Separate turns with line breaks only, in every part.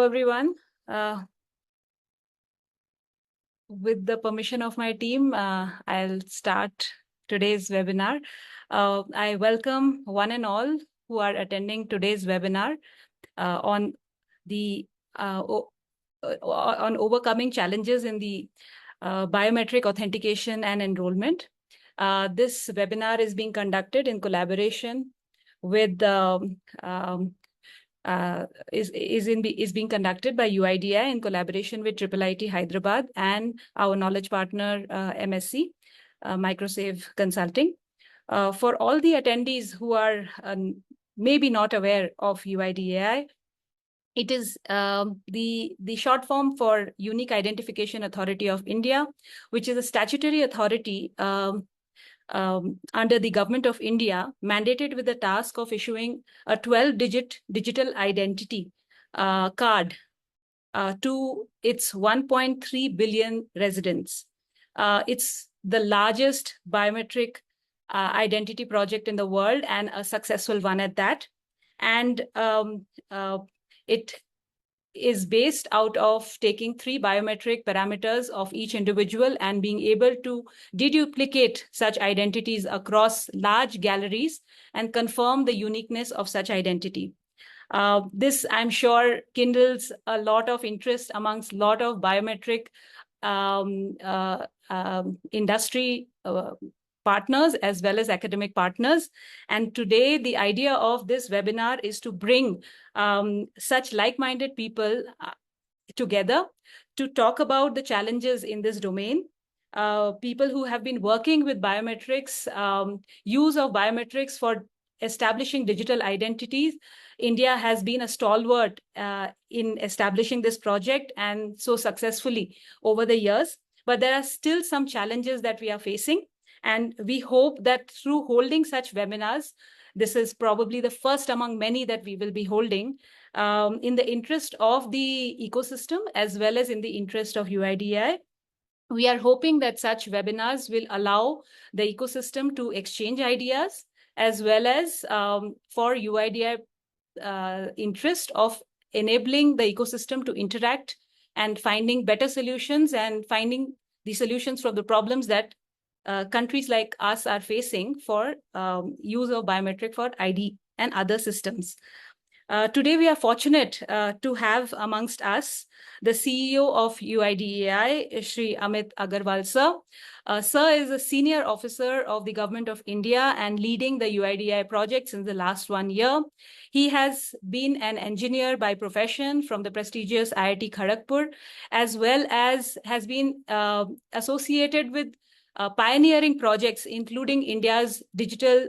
everyone. With the permission of my team, I'll start today's webinar. I welcome one and all who are attending today's webinar on overcoming challenges in the biometric authentication and enrollment. This webinar is being conducted in collaboration with is being conducted by UIDAI in collaboration with IIIT Hyderabad and our knowledge partner MSc, Microsave Consulting. For all the attendees who are maybe not aware of UIDAI, it is the short form for Unique Identification Authority of India, which is a statutory authority under the Government of India, mandated with the task of issuing a 12-digit digital identity card to its 1.3 billion residents. It's the largest biometric identity project in the world, and a successful one at that. And it is based out of taking 3 biometric parameters of each individual and being able to deduplicate such identities across large galleries and confirm the uniqueness of such identity. This, I'm sure, kindles a lot of interest amongst a lot of biometric industry partners as well as academic partners. And today, the idea of this webinar is to bring such like-minded people together to talk about the challenges in this domain. People who have been working with biometrics, use of biometrics for establishing digital identities. India has been a stalwart in establishing this project, and so successfully over the years. But there are still some challenges that we are facing. And we hope that through holding such webinars, this is probably the first among many that we will be holding, in the interest of the ecosystem as well as in the interest of UIDAI. We are hoping that such webinars will allow the ecosystem to exchange ideas, as well as for UIDAI interest of enabling the ecosystem to interact and finding better solutions and finding the solutions for the problems that countries like us are facing for use of biometric for ID and other systems. Today, we are fortunate to have amongst us the CEO of UIDAI, Shri Amit Agarwal sir. Sir is a senior officer of the Government of India and leading the UIDAI project since the last 1 year. He has been an engineer by profession from the prestigious IIT Kharagpur, as well as has been associated with pioneering projects, including India's Digital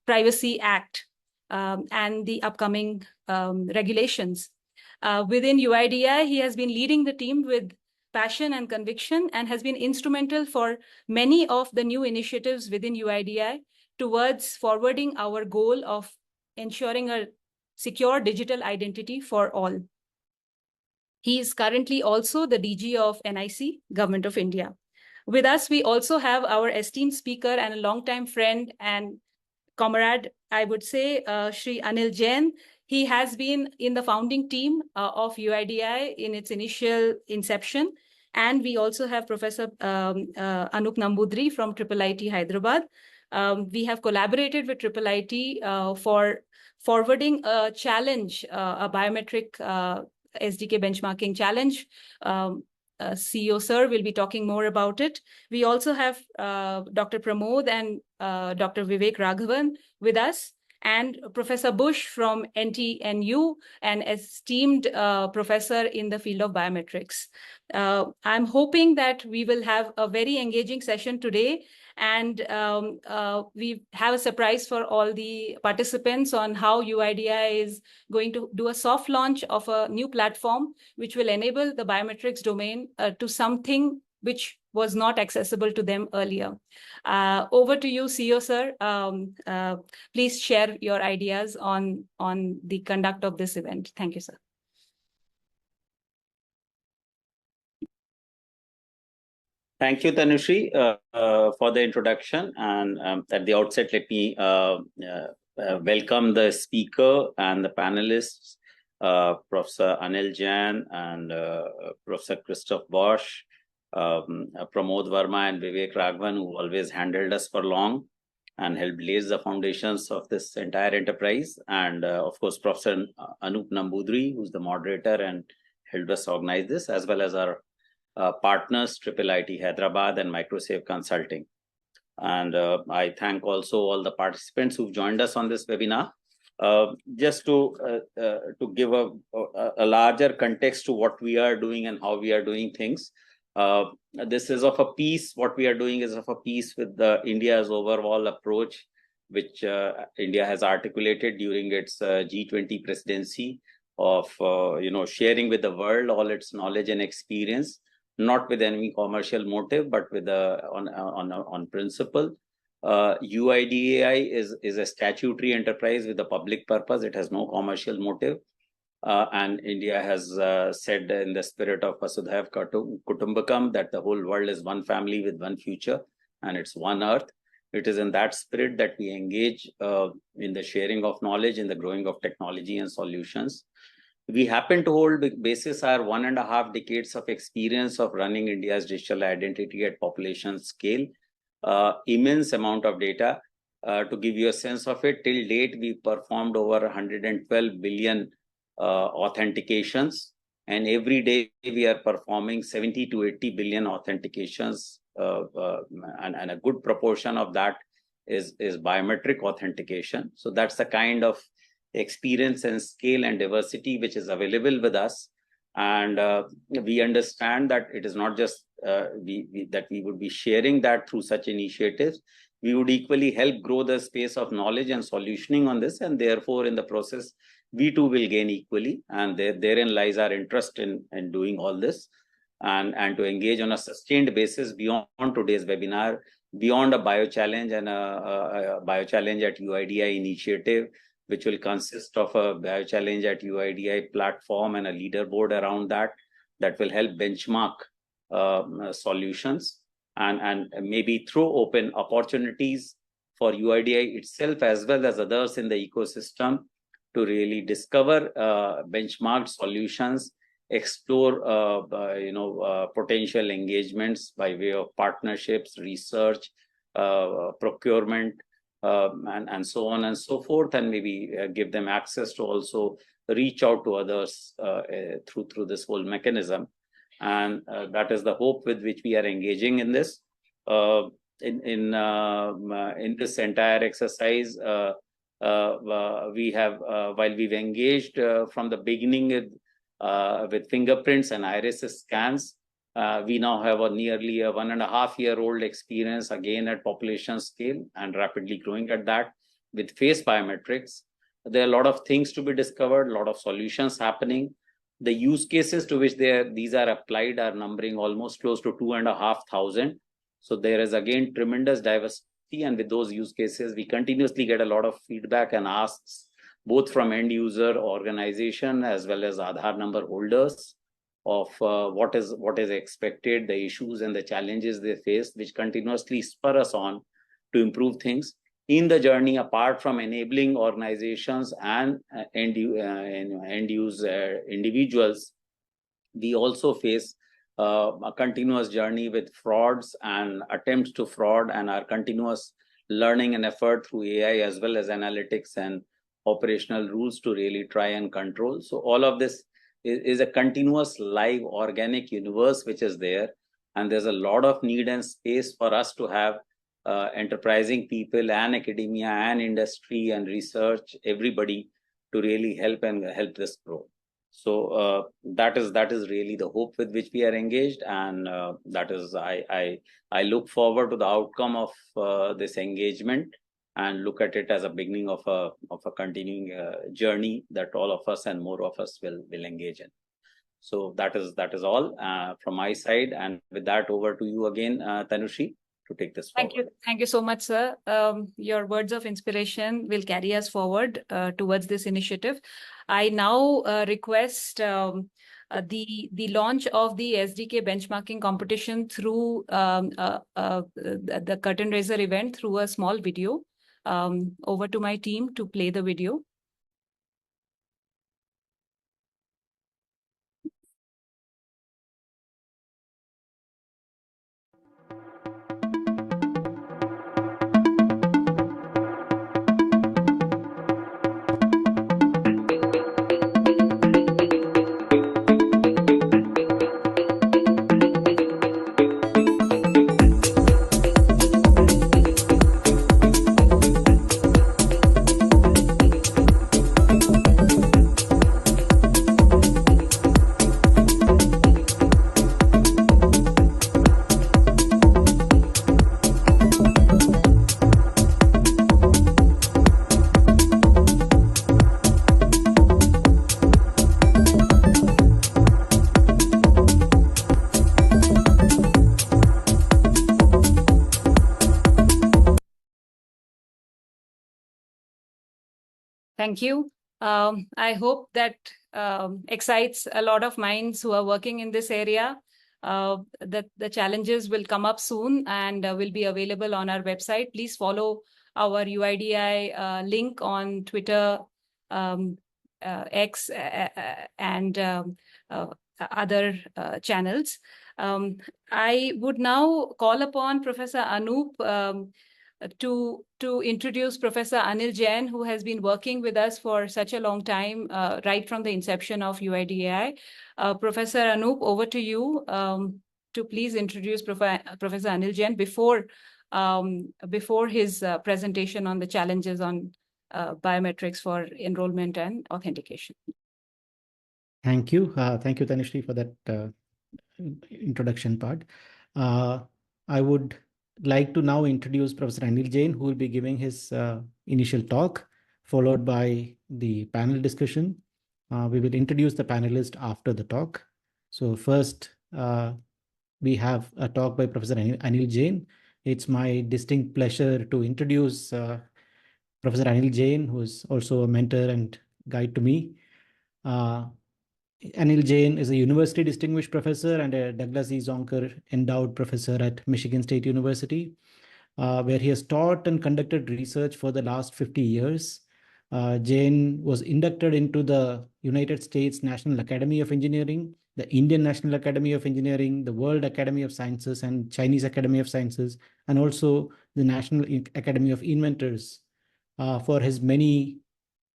Privacy Act and the upcoming regulations. Within UIDAI, he has been leading the team with passion and conviction and has been instrumental for many of the new initiatives within UIDAI towards forwarding our goal of ensuring a secure digital identity for all. He is currently also the DG of NIC, Government of India. With us, we also have our esteemed speaker and a longtime friend and comrade, I would say, Shri Anil Jain. He has been in the founding team of UIDAI in its initial inception. And we also have Professor Anoop Namboodiri from IIIT Hyderabad. We have collaborated with IIIT for forwarding a challenge, a biometric SDK benchmarking challenge. CEO sir will be talking more about it. We also have Dr. Pramod and Dr. Vivek Raghavan with us, and Professor Buch from NTNU, an esteemed professor in the field of biometrics. I'm hoping that we will have a very engaging session today, and we have a surprise for all the participants on how UIDAI is going to do a soft launch of a new platform, which will enable the biometrics domain to something which was not accessible to them earlier. Over to you, CEO sir. Please share your ideas on the conduct of this event. Thank you, sir.
Thank you, Tanushree, for the introduction. And at the outset, let me welcome the speaker and the panelists Professor Anil Jain and Professor Christoph Buch, Pramod Varma and Vivek Raghavan, who always handled us for long and helped lay the foundations of this entire enterprise. And of course, Professor Anoop Namboodiri, who's the moderator and helped us organize this, as well as our partners, IIIT Hyderabad and Microsafe Consulting. And I thank also all the participants who've joined us on this webinar. Just to give a larger context to what we are doing and how we are doing things. This is of a piece, what we are doing is of a piece with India's overall approach, which India has articulated during its G20 presidency of sharing with the world all its knowledge and experience, not with any commercial motive, but with on principle. UIDAI is a statutory enterprise with a public purpose. It has no commercial motive. And India has said in the spirit of Vasudhaiv Kutumbakam that the whole world is one family with one future and it's one earth. It is in that spirit that we engage in the sharing of knowledge, in the growing of technology and solutions. We happen to hold basis our 1.5 decades of experience of running India's digital identity at population scale. Immense amount of data. To give you a sense of it, till date, we performed over 112 billion authentications. And every day we are performing 70 to 80 billion authentications. And a good proportion of that is biometric authentication. So that's the kind of experience and scale and diversity which is available with us. And we understand that it is not just that we would be sharing that through such initiatives. We would equally help grow the space of knowledge and solutioning on this, and therefore in the process we too will gain equally, and therein lies our interest in doing all this, and to engage on a sustained basis beyond today's webinar, beyond a bio challenge and a bio challenge at UIDAI initiative, which will consist of a bio challenge at UIDAI platform and a leaderboard around that will help benchmark solutions and maybe throw open opportunities for UIDAI itself as well as others in the ecosystem to really discover benchmarked solutions, explore potential engagements by way of partnerships, research, procurement, and so on and so forth, and maybe give them access to also reach out to others through this whole mechanism. And that is the hope with which we are engaging in this. In this entire exercise, we have, while we've engaged from the beginning with fingerprints and iris scans, we now have nearly a 1.5-year-old experience again at population scale and rapidly growing at that with face biometrics. There are a lot of things to be discovered, a lot of solutions happening. The use cases to which these are applied are numbering almost close to 2,500. So there is again tremendous diversity, and with those use cases, we continuously get a lot of feedback and asks, both from end user organization as well as Aadhaar number holders, of what is expected, the issues and the challenges they face, which continuously spur us on to improve things in the journey. Apart from enabling organizations and end use individuals, we also face a continuous journey with frauds and attempts to fraud, and our continuous learning and effort through AI as well as analytics and operational rules to really try and control. So all of this is a continuous live organic universe which is there, and there's a lot of need and space for us to have enterprising people and academia and industry and research, everybody, to really help this grow. So that is really the hope with which we are engaged, and that is I look forward to the outcome of this engagement and look at it as a beginning of a continuing journey that all of us and more of us will engage in. So that is all from my side, and with that, over to you again, Tanushree, to take this forward.
Thank you so much, sir. Your words of inspiration will carry us forward towards this initiative. I now request the launch of the SDK benchmarking competition through the curtain raiser event through a small video. Over to my team to play the video. Thank you. I hope that excites a lot of minds who are working in this area. That the challenges will come up soon and will be available on our website. Please follow our UIDAI link on Twitter, X, and other channels. I would now call upon Professor Anoop to introduce Professor Anil Jain, who has been working with us for such a long time, right from the inception of UIDAI. Professor Anoop, over to you to please introduce Professor Anil Jain before his presentation on the challenges on biometrics for enrollment and authentication.
Thank you. Thank you, Tanushree, for that introduction part. I would like to now introduce Professor Anil Jain, who will be giving his initial talk, followed by the panel discussion. We will introduce the panelists after the talk. So first, we have a talk by Professor Anil Jain. It's my distinct pleasure to introduce Professor Anil Jain, who is also a mentor and guide to me. Anil Jain is a university distinguished professor and a Douglas E. Zonker endowed professor at Michigan State University, where he has taught and conducted research for the last 50 years. Jain was inducted into the United States National Academy of Engineering, the Indian National Academy of Engineering, the World Academy of Sciences, and Chinese Academy of Sciences, and also the National Academy of Inventors for his many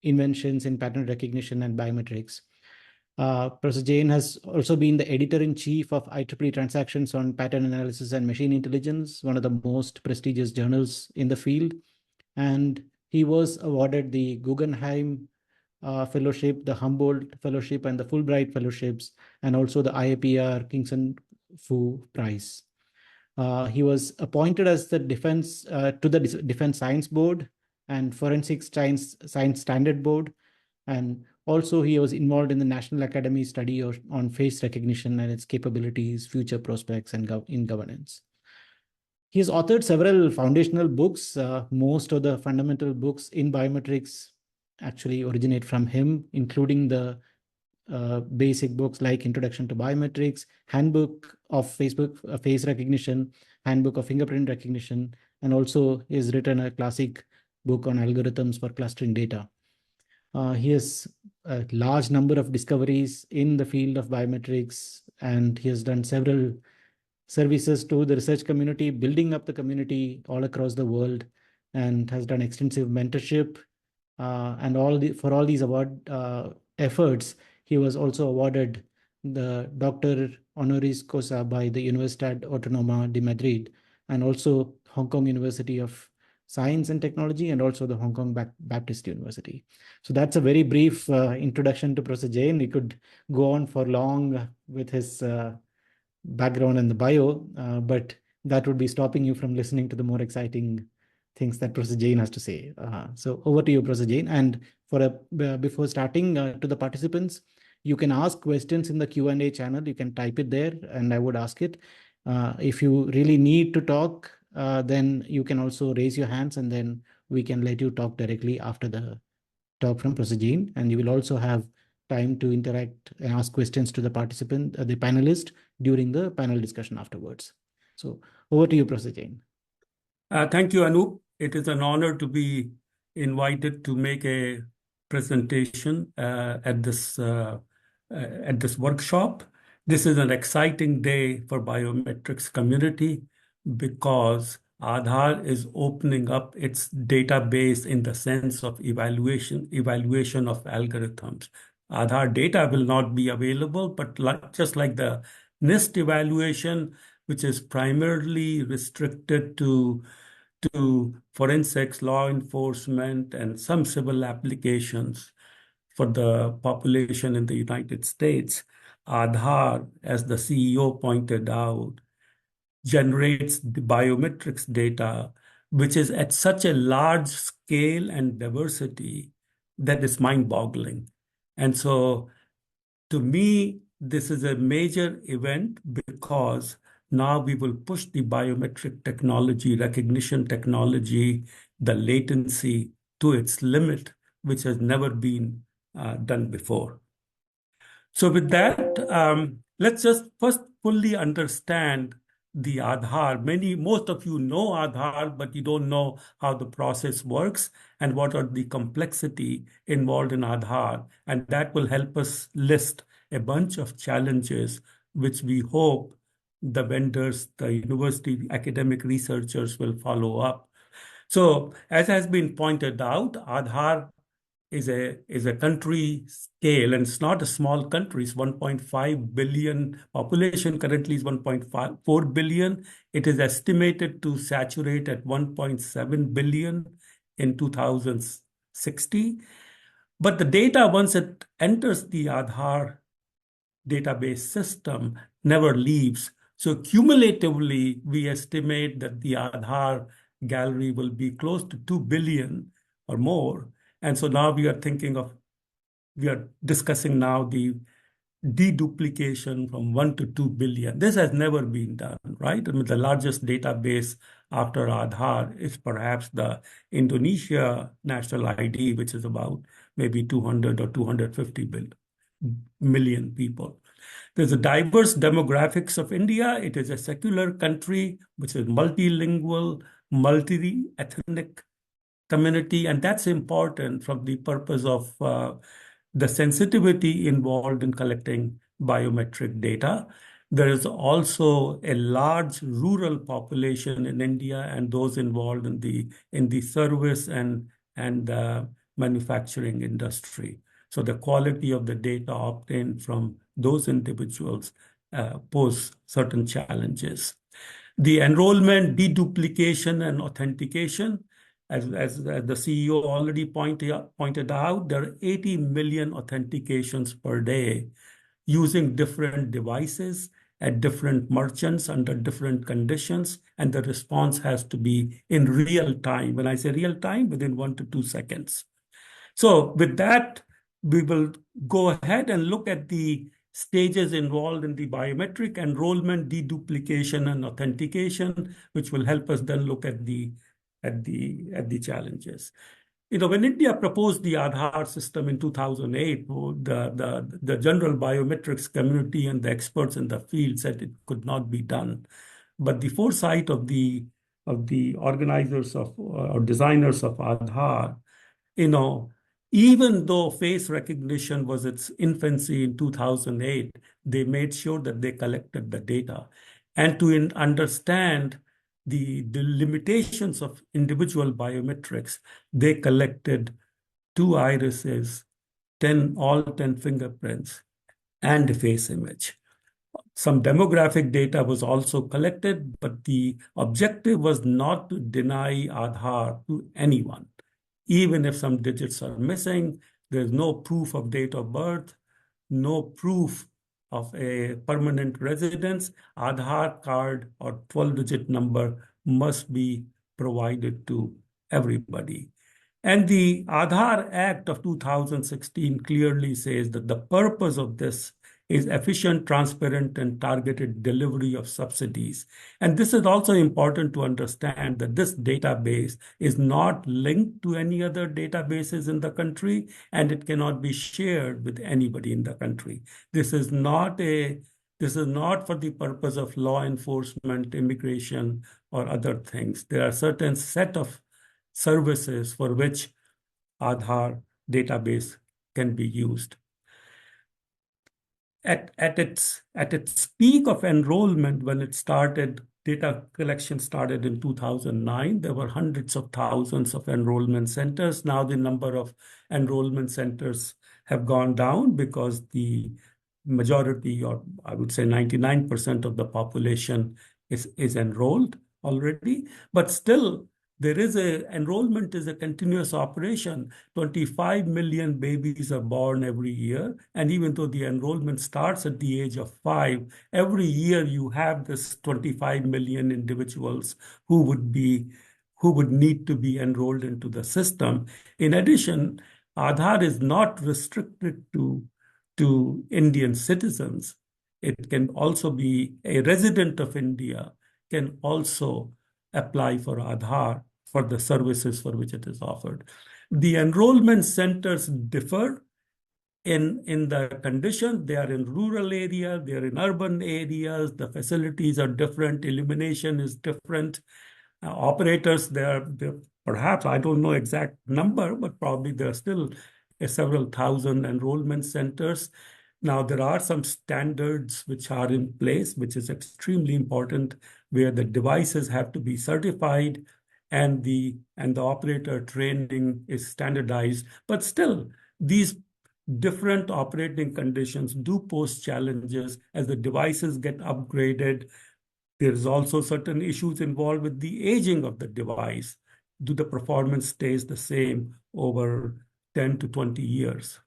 inventions in pattern recognition and biometrics. Professor Jain has also been the editor-in-chief of IEEE Transactions on Pattern Analysis and Machine Intelligence, one of the most prestigious journals in the field. And he was awarded the Guggenheim Fellowship, the Humboldt Fellowship, and the Fulbright Fellowships, and also the IAPR Kingston Fu Prize. He was appointed as the Defense Science Board and Forensic Science Standard Board, and also he was involved in the National Academy study on face recognition and its capabilities, future prospects, and in governance. He has authored several foundational books. Most of the fundamental books in biometrics actually originate from him, including the basic books like Introduction to Biometrics, Handbook of Face Recognition, Handbook of Fingerprint Recognition, and also he has written a classic book on algorithms for clustering data. He has a large number of discoveries in the field of biometrics, and he has done several services to the research community, building up the community all across the world, and has done extensive mentorship. And for all these award efforts, he was also awarded the Doctor Honoris Causa by the Universidad Autónoma de Madrid, and also Hong Kong University of Science and Technology, and also the Hong Kong Baptist University. So that's a very brief introduction to Professor Jain. We could go on for long with his background and the bio, but that would be stopping you from listening to the more exciting things that Professor Jain has to say. So over to you, Professor Jain. And before starting, to the participants, you can ask questions in the Q&A channel. You can type it there, and I would ask it. If you really need to talk, then you can also raise your hands, and then we can let you talk directly after the talk from Professor Jain. And you will also have time to interact and ask questions to the participant, the panelist, during the panel discussion afterwards. So over to you, Professor Jain.
Thank you, Anoop. It is an honor to be invited to make a presentation at this workshop. This is an exciting day for biometrics community because Aadhaar is opening up its database in the sense of evaluation of algorithms. Aadhaar data will not be available, but just like the NIST evaluation, which is primarily restricted to forensics, law enforcement, and some civil applications for the population in the United States, Aadhaar, as the CEO pointed out, generates the biometrics data, which is at such a large scale and diversity that is mind-boggling. And so, to me, this is a major event because now we will push the biometric technology, recognition technology, the latency to its limit which has never been done before. So with that, let's just first fully understand the Aadhaar. Most of you know Aadhaar, but you don't know how the process works and what are the complexity involved in Aadhaar. And that will help us list a bunch of challenges which we hope the vendors, the university academic researchers will follow up. So as has been pointed out, Aadhaar is a country scale, and it's not a small country. It's 1.5 billion population. Currently is 1.4 billion. It is estimated to saturate at 1.7 billion in 2060. But the data, once it enters the Aadhaar database system, never leaves. So cumulatively, we estimate that the Aadhaar gallery will be close to 2 billion or more. And so now we are discussing now the deduplication from 1 to 2 billion. This has never been done, right? I mean, the largest database after Aadhaar is perhaps the Indonesia national ID, which is about maybe 200 or 250 million people. There's a diverse demographics of India. It is a secular country, which is multilingual, multi-ethnic community, and that's important from the purpose of the sensitivity involved in collecting biometric data. There is also a large rural population in India and those involved in the service and manufacturing industry. So the quality of the data obtained from those individuals pose certain challenges. The enrollment, deduplication, and authentication. As the CEO already pointed out, there are 80 million authentications per day using different devices at different merchants under different conditions, and the response has to be in real time. When I say real time, within 1 to 2 seconds. So with that, we will go ahead and look at the stages involved in the biometric enrollment, deduplication, and authentication, which will help us then look at the challenges. When India proposed the Aadhaar system in 2008, the general biometrics community and the experts in the field said it could not be done. But the foresight of the organizers or designers of Aadhaar, even though face recognition was its infancy in 2008, they made sure that they collected the data. And to understand the limitations of individual biometrics, they collected 2 irises, all 10 fingerprints, and a face image. Some demographic data was also collected, but the objective was not to deny Aadhaar to anyone. Even if some digits are missing, there's no proof of date of birth, no proof of a permanent residence, Aadhaar card or 12-digit number must be provided to everybody. And the Aadhaar Act of 2016 clearly says that the purpose of this is efficient, transparent, and targeted delivery of subsidies. And this is also important to understand that this database is not linked to any other databases in the country, and it cannot be shared with anybody in the country. This is not for the purpose of law enforcement, immigration, or other things. There are certain set of services for which Aadhaar database can be used. At its peak of enrollment, when it started, data collection started in 2009, there were hundreds of thousands of enrollment centers. Now the number of enrollment centers have gone down because the majority, or I would say 99% of the population is enrolled already. But still, enrollment is a continuous operation. 25 million babies are born every year. And even though the enrollment starts at the age of 5, every year you have this 25 million individuals who would need to be enrolled into the system. In addition, Aadhaar is not restricted to Indian citizens. It can also be a resident of India can also apply for Aadhaar for the services for which it is offered. The enrollment centers differ in the conditions. They are in rural areas, they are in urban areas, the facilities are different, illumination is different. Operators, there perhaps, I don't know exact number, but probably there are still several thousand enrollment centers. Now, there are some standards which are in place, which is extremely important, where the devices have to be certified and the operator training is standardized. But still, these different operating conditions do pose challenges as the devices get upgraded. There's also certain issues involved with the aging of the device. Do the performance stays the same over 10 to 20 years?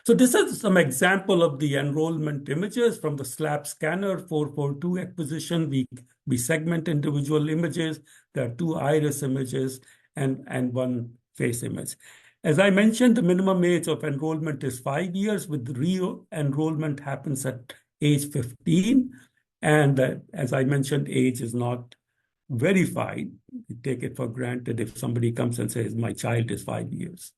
So this is some example of the enrollment images from the SLAP scanner 442 acquisition. We segment individual images. There are 2 iris images and 1 face image. As I mentioned, the minimum age of enrollment is 5 years, with re-enrollment happens at age 15. And as I mentioned, age is not verified. We take it for granted if somebody comes and says, my child is 5 years.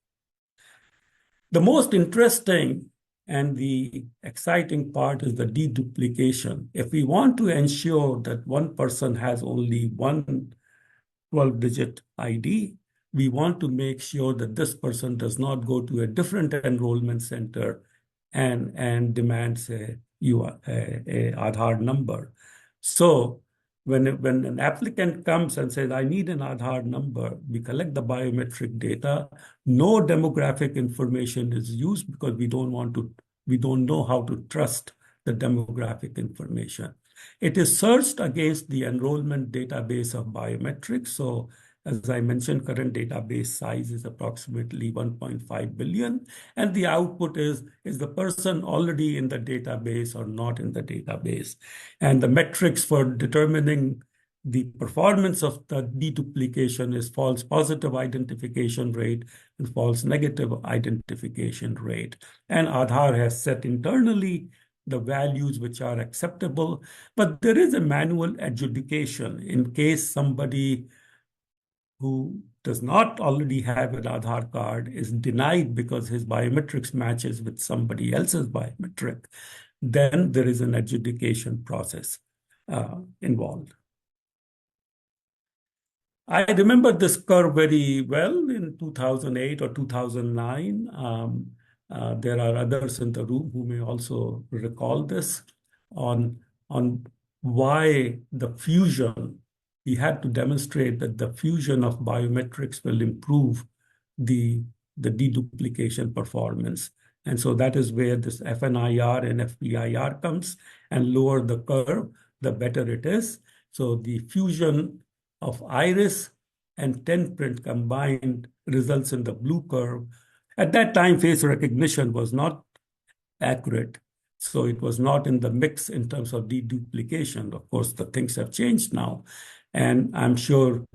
The most interesting and the exciting part is the deduplication. If we want to ensure that one person has only one 12-digit ID, we want to make sure that this person does not go to a different enrollment center and demands a Aadhaar number. So when an applicant comes and says, I need an Aadhaar number, we collect the biometric data. No demographic information is used because we don't know how to trust the demographic information. It is searched against the enrollment database of biometrics. So as I mentioned, current database size is approximately 1.5 billion. And the output is the person already in the database or not in the database? And the metrics for determining the performance of the deduplication is false positive identification rate and false negative identification rate. And Aadhaar has set internally the values which are acceptable, but there is a manual adjudication in case somebody who does not already have an Aadhaar card is denied because his biometrics matches with somebody else's biometric. Then there is an adjudication process involved. I remember this curve very well in 2008 or 2009. There are others in the room who may also recall this on why the fusion. We had to demonstrate that the fusion of biometrics will improve the deduplication performance. And so that is where this FNIR and FPIR comes, and lower the curve, the better it is. So the fusion of iris and 10 print combined results in the blue curve. At that time, face recognition was not accurate. So it was not in the mix in terms of deduplication. Of course, the things have changed now. And I'm sure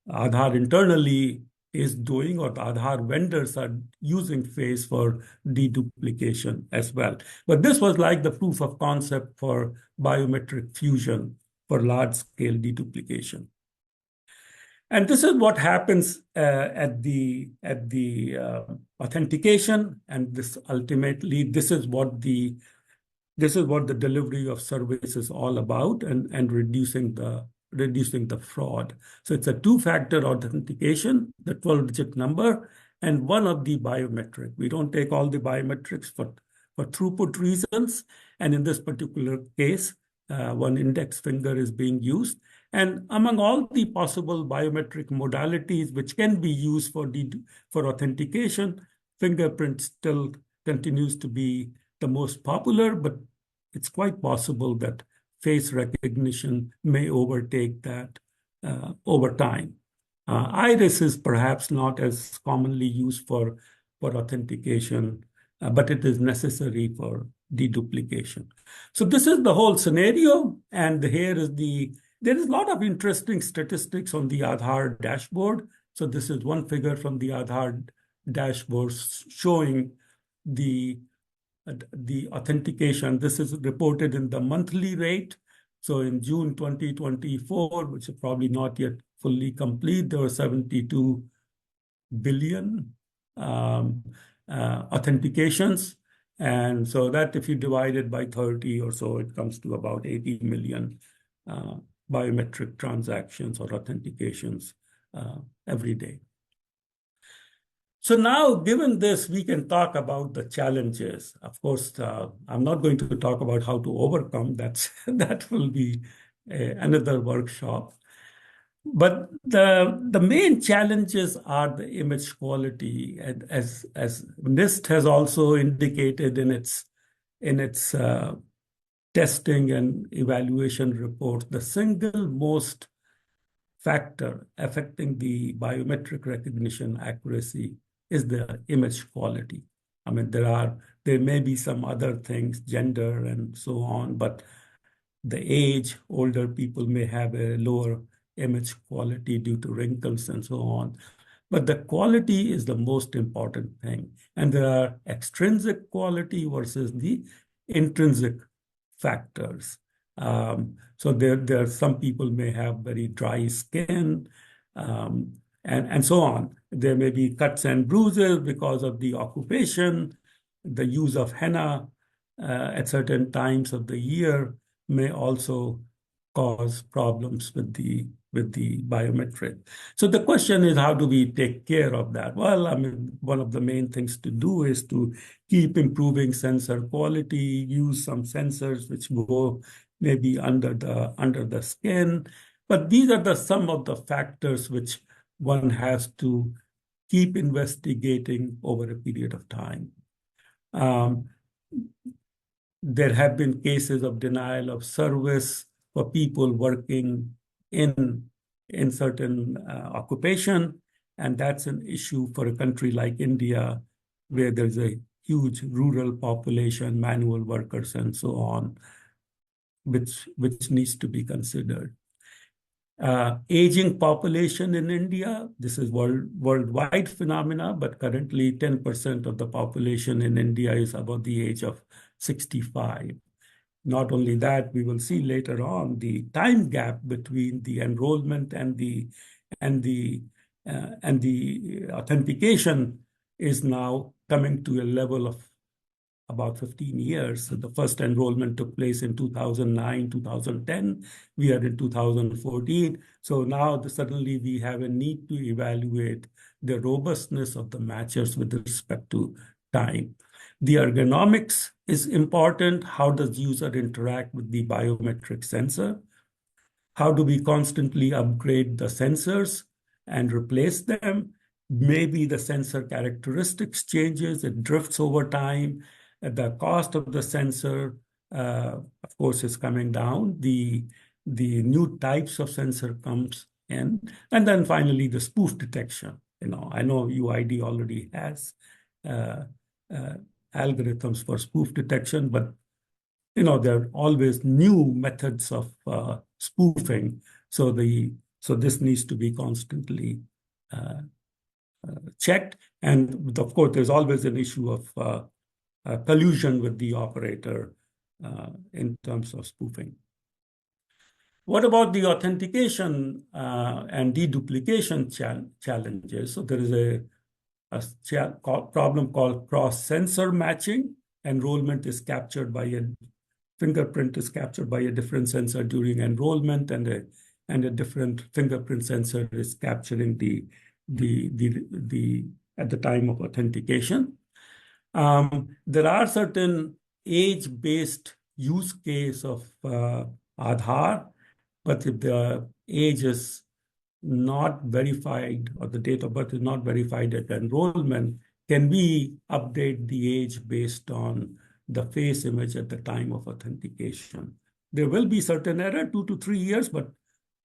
Aadhaar internally is doing, or the Aadhaar vendors are using face for deduplication as well. But this was like the proof of concept for biometric fusion for large-scale deduplication. And this is what happens at the authentication, and this ultimately this is what the delivery of service is all about, and reducing the fraud. So it's a 2-factor authentication, the 12-digit number, and one of the biometric. We don't take all the biometrics for throughput reasons, and in this particular case, one index finger is being used. And among all the possible biometric modalities which can be used for authentication, fingerprint still continues to be the most popular, but it's quite possible that face recognition may overtake that over time. Iris is perhaps not as commonly used for authentication, but it is necessary for deduplication. So this is the whole scenario, and here is there is a lot of interesting statistics on the Aadhaar dashboard. So this is one figure from the Aadhaar dashboard showing the authentication. This is reported in the monthly rate. So in June 2024, which is probably not yet fully complete, there were 72 billion authentications. And so that if you divide it by 30 or so, it comes to about 80 million biometric transactions or authentications every day. So now, given this, we can talk about the challenges. Of course, I'm not going to talk about how to overcome that. That will be another workshop. But the main challenges are the image quality, and as NIST has also indicated in its testing and evaluation report, the single most factor affecting the biometric recognition accuracy is the image quality. I mean, there may be some other things, gender and so on, but the age, older people may have a lower image quality due to wrinkles and so on. But the quality is the most important thing. And there are extrinsic quality versus the intrinsic factors. So there are some people may have very dry skin and so on. There may be cuts and bruises because of the occupation, the use of henna at certain times of the year may also cause problems with the biometric. So the question is, how do we take care of that? Well, I mean, one of the main things to do is to keep improving sensor quality, use some sensors which go maybe under the skin. But these are some of the factors which one has to keep investigating over a period of time. There have been cases of denial of service for people working in certain occupation, and that's an issue for a country like India, where there's a huge rural population, manual workers, and so on, which needs to be considered. Aging population in India, this is worldwide phenomena, but currently 10% of the population in India is above the age of 65. Not only that, we will see later on the time gap between the enrollment and the authentication is now coming to a level of about 15 years. So the first enrollment took place in 2009, 2010. We are in 2014. So now suddenly we have a need to evaluate the robustness of the matchers with respect to time. The ergonomics is important. How does user interact with the biometric sensor? How do we constantly upgrade the sensors and replace them? Maybe the sensor characteristics changes, it drifts over time. The cost of the sensor, of course, is coming down. The new types of sensor comes in. And then finally, the spoof detection. I know UID already has algorithms for spoof detection, but there are always new methods of spoofing. So this needs to be constantly checked. And of course, there's always an issue of collusion with the operator in terms of spoofing. What about the authentication and deduplication challenges? So there is a problem called cross-sensor matching. Enrollment is captured by fingerprint is captured by a different sensor during enrollment, and a different fingerprint sensor is capturing at the time of authentication. There are certain age-based use case of Aadhaar, but if the age is not verified or the date of birth is not verified at enrollment, can we update the age based on the face image at the time of authentication? There will be certain error, 2 to 3 years, but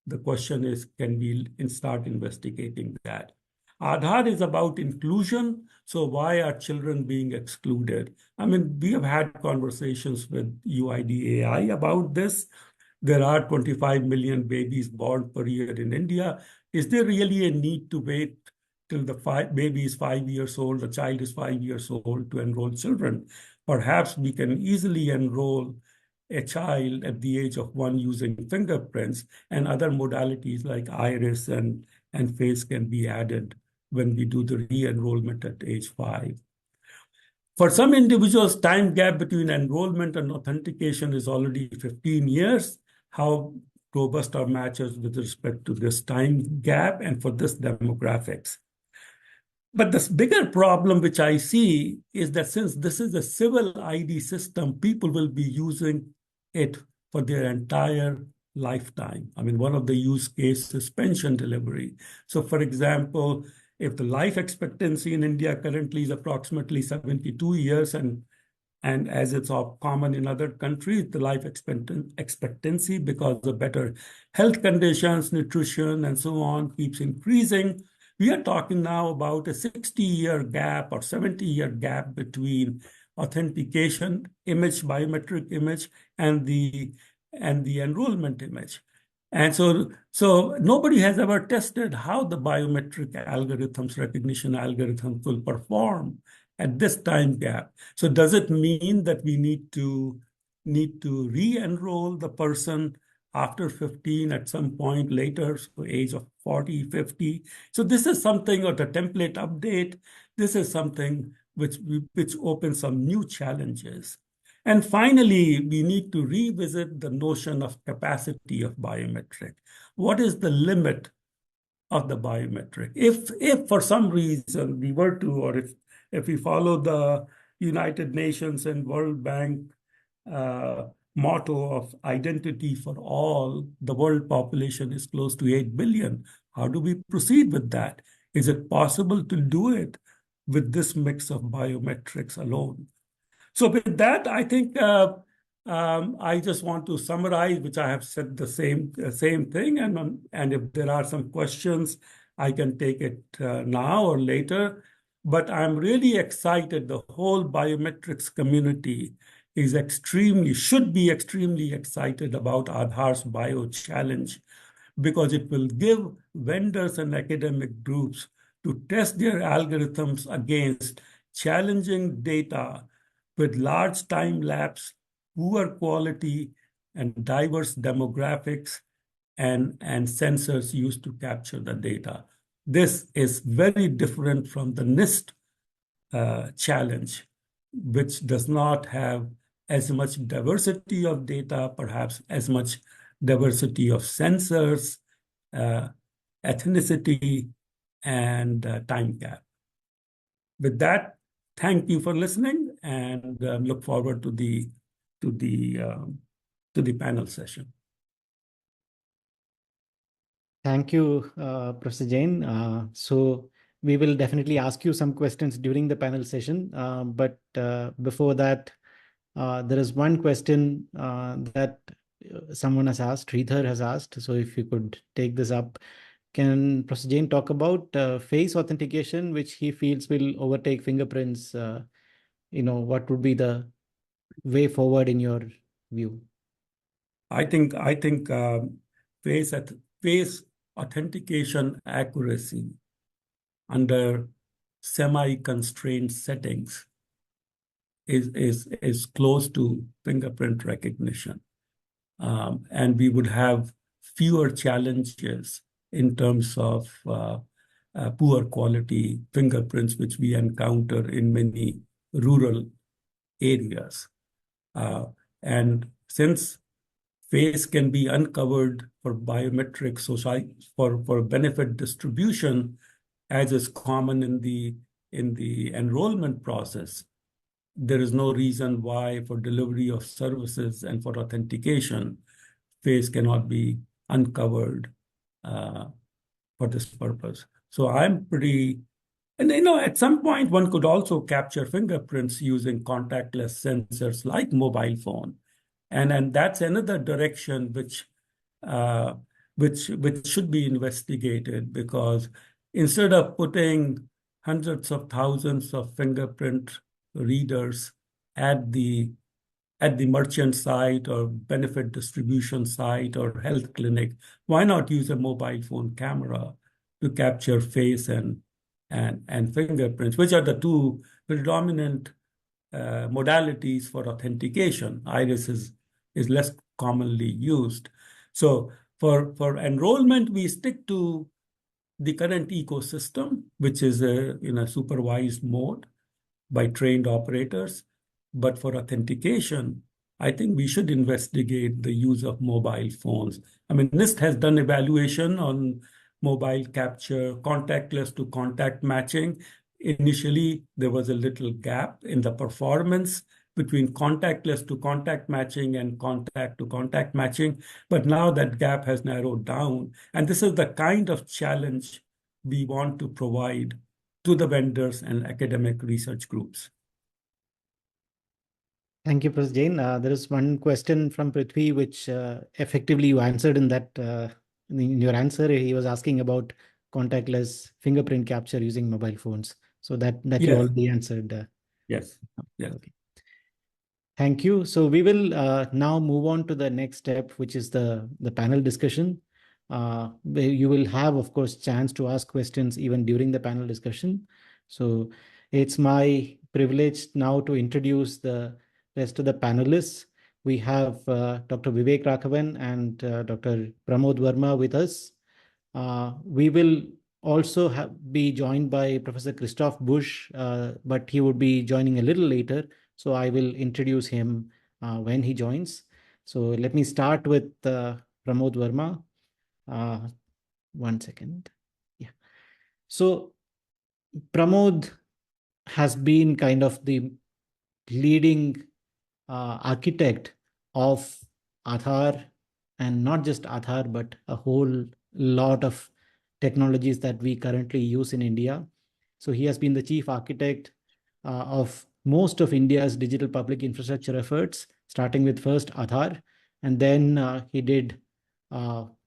the question is, can we start investigating that? Aadhaar is about inclusion. So why are children being excluded? I mean, we have had conversations with UIDAI about this. There are 25 million babies born per year in India. Is there really a need to wait till the baby is 5 years old, the child is 5 years old to enroll children? Perhaps we can easily enroll a child at the age of 1 using fingerprints, and other modalities like iris and face can be added when we do the re-enrollment at age 5. For some individuals, time gap between enrollment and authentication is already 15 years. How robust are matches with respect to this time gap and for this demographics? But this bigger problem which I see is that since this is a civil ID system, people will be using it for their entire lifetime. I mean, one of the use cases is pension delivery. So for example, if the life expectancy in India currently is approximately 72 years, and as it's all common in other countries, the life expectancy, because of better health conditions, nutrition, and so on, keeps increasing. We are talking now about a 60-year gap or 70-year gap between authentication image, biometric image, and the enrollment image. And so nobody has ever tested how the biometric algorithms, recognition algorithms will perform at this time gap. So does it mean that we need to re-enroll the person after 15 at some point later, so age of 40, 50? So this is something, or the template update, this is something which opens some new challenges. And finally, we need to revisit the notion of capacity of biometric. What is the limit of the biometric? If for some reason we were to, or if we follow the United Nations and World Bank motto of identity for all, the world population is close to 8 billion. How do we proceed with that? Is it possible to do it with this mix of biometrics alone? So with that, I think I just want to summarize, which I have said the same thing, and if there are some questions, I can take it now or later. But I'm really excited. The whole biometrics community should be extremely excited about Aadhaar's bio challenge, because it will give vendors and academic groups to test their algorithms against challenging data with large time lapse, poor quality, and diverse demographics and sensors used to capture the data. This is very different from the NIST challenge, which does not have as much diversity of data, perhaps as much diversity of sensors, ethnicity, and time gap. With that, thank you for listening, and look forward to the panel session.
Thank you, Professor Jain. So we will definitely ask you some questions during the panel session. But before that, there is one question that someone has asked, Sridhar has asked. So if you could take this up. Can Professor Jain talk about face authentication, which he feels will overtake fingerprints? What would be the way forward in your view?
I think face authentication accuracy under semi-constrained settings is close to fingerprint recognition, and we would have fewer challenges in terms of poor quality fingerprints, which we encounter in many rural areas. And since face can be uncovered for biometrics, for benefit distribution, as is common in the enrollment process, there is no reason why for delivery of services and for authentication, face cannot be uncovered for this purpose. So I'm pretty, and at some point one could also capture fingerprints using contactless sensors like mobile phone, and that's another direction which should be investigated, because instead of putting hundreds of thousands of fingerprint readers at the merchant site or benefit distribution site or health clinic, why not use a mobile phone camera to capture face and fingerprints, which are the two predominant modalities for authentication. Iris is less commonly used. So for enrollment, we stick to the current ecosystem, which is in a supervised mode by trained operators. But for authentication, I think we should investigate the use of mobile phones. I mean, NIST has done evaluation on mobile capture, contactless to contact matching. Initially, there was a little gap in the performance between contactless to contact matching and contact to contact matching. But now that gap has narrowed down. And this is the kind of challenge we want to provide to the vendors and academic research groups.
Thank you, Professor Jain. There is one question from Prithvi, which effectively you answered in that in your answer. He was asking about contactless fingerprint capture using mobile phones. So that you
Yes.
already answered.
Yes. Yes.
Okay. Thank you. So we will now move on to the next step, which is the panel discussion. Where you will have, of course, chance to ask questions even during the panel discussion. So it's my privilege now to introduce the rest of the panelists. We have Dr. Vivek Raghavan and Dr. Pramod Varma with us. We will also be joined by Professor Christoph Buch, but he would be joining a little later. So I will introduce him when he joins. So let me start with Pramod Varma. 1 second. Yeah. So Pramod has been kind of the leading architect of Aadhaar, and not just Aadhaar, but a whole lot of technologies that we currently use in India. So he has been the chief architect of most of India's digital public infrastructure efforts, starting with first Aadhaar, and then he did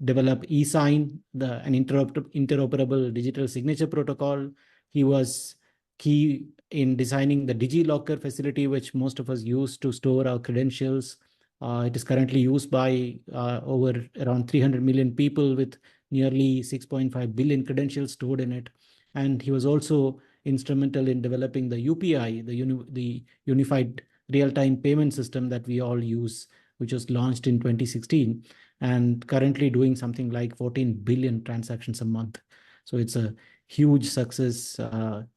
develop eSign, an interoperable digital signature protocol. He was key in designing the DigiLocker facility, which most of us use to store our credentials. It is currently used by over around 300 million people with nearly 6.5 billion credentials stored in it. And he was also instrumental in developing the UPI, the Unified Real-Time Payment System that we all use, which was launched in 2016 and currently doing something like 14 billion transactions a month. So it's a huge success.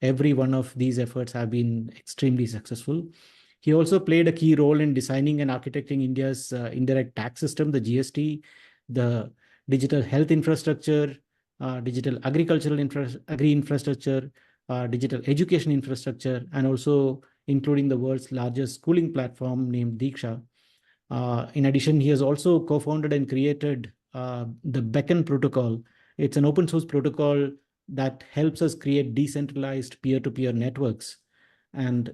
Every one of these efforts have been extremely successful. He also played a key role in designing and architecting India's indirect tax system, the GST, the digital health infrastructure, digital agricultural agri-infrastructure, digital education infrastructure, and also including the world's largest schooling platform named Diksha. In addition, he has also co-founded and created the Beacon protocol. It's an open source protocol that helps us create decentralized peer-to-peer networks. And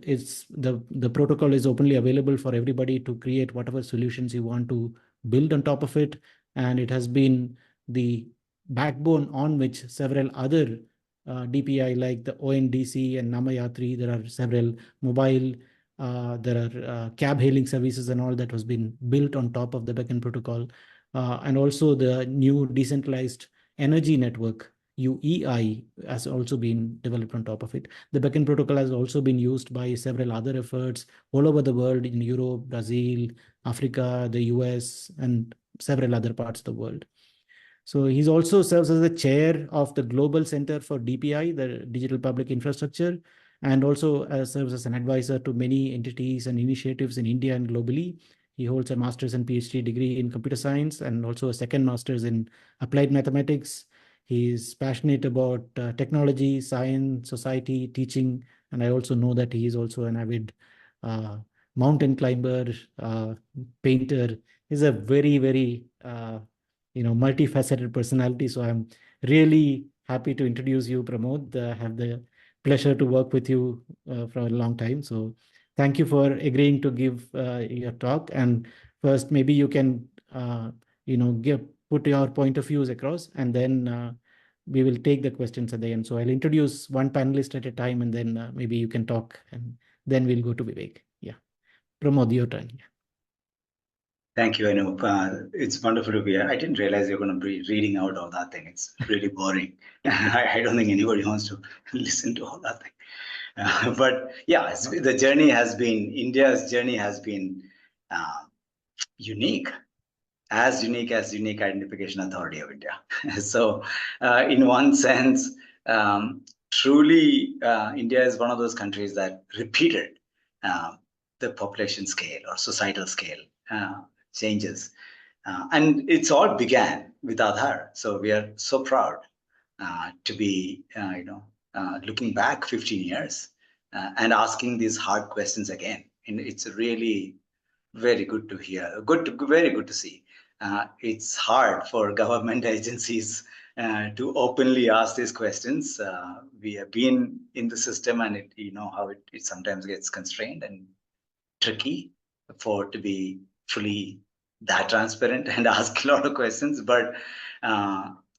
the protocol is openly available for everybody to create whatever solutions you want to build on top of it. And it has been the backbone on which several other DPI like the ONDC and Namayatri, there are several mobile, there are cab hailing services and all that was been built on top of the Beacon protocol. And also the new decentralized energy network, UEI, has also been developed on top of it. The Beacon protocol has also been used by several other efforts all over the world, in Europe, Brazil, Africa, the US, and several other parts of the world. So he also serves as the chair of the Global Center for DPI, the Digital Public Infrastructure, and also serves as an advisor to many entities and initiatives in India and globally. He holds a master's and PhD degree in computer science and also a second master's in applied mathematics. He is passionate about technology, science, society, teaching, and I also know that he is also an avid mountain climber, painter. He's a very, very multifaceted personality. So I'm really happy to introduce you, Pramod. I have the pleasure to work with you for a long time. So thank you for agreeing to give your talk. And first, maybe you can, put your point of views across, and then we will take the questions at the end. So I'll introduce one panelist at a time, and then maybe you can talk, and then we'll go to Vivek. Yeah. Pramod, your turn. Yeah.
Thank you, Anoop. It's wonderful to be here. I didn't realize you're going to be reading out all that thing. It's really boring. I don't think anybody wants to listen to all that thing. But yeah, the journey has been, India's journey has been unique. as unique as Unique Identification Authority of India. So in one sense, truly India is one of those countries that repeated the population scale or societal scale changes. And it's all began with Aadhaar. So we are so proud to be, looking back 15 years and asking these hard questions again. And it's really very good to hear, very good to see. It's hard for government agencies to openly ask these questions. We have been in the system, and how it sometimes gets constrained and tricky to be fully that transparent and ask a lot of questions. But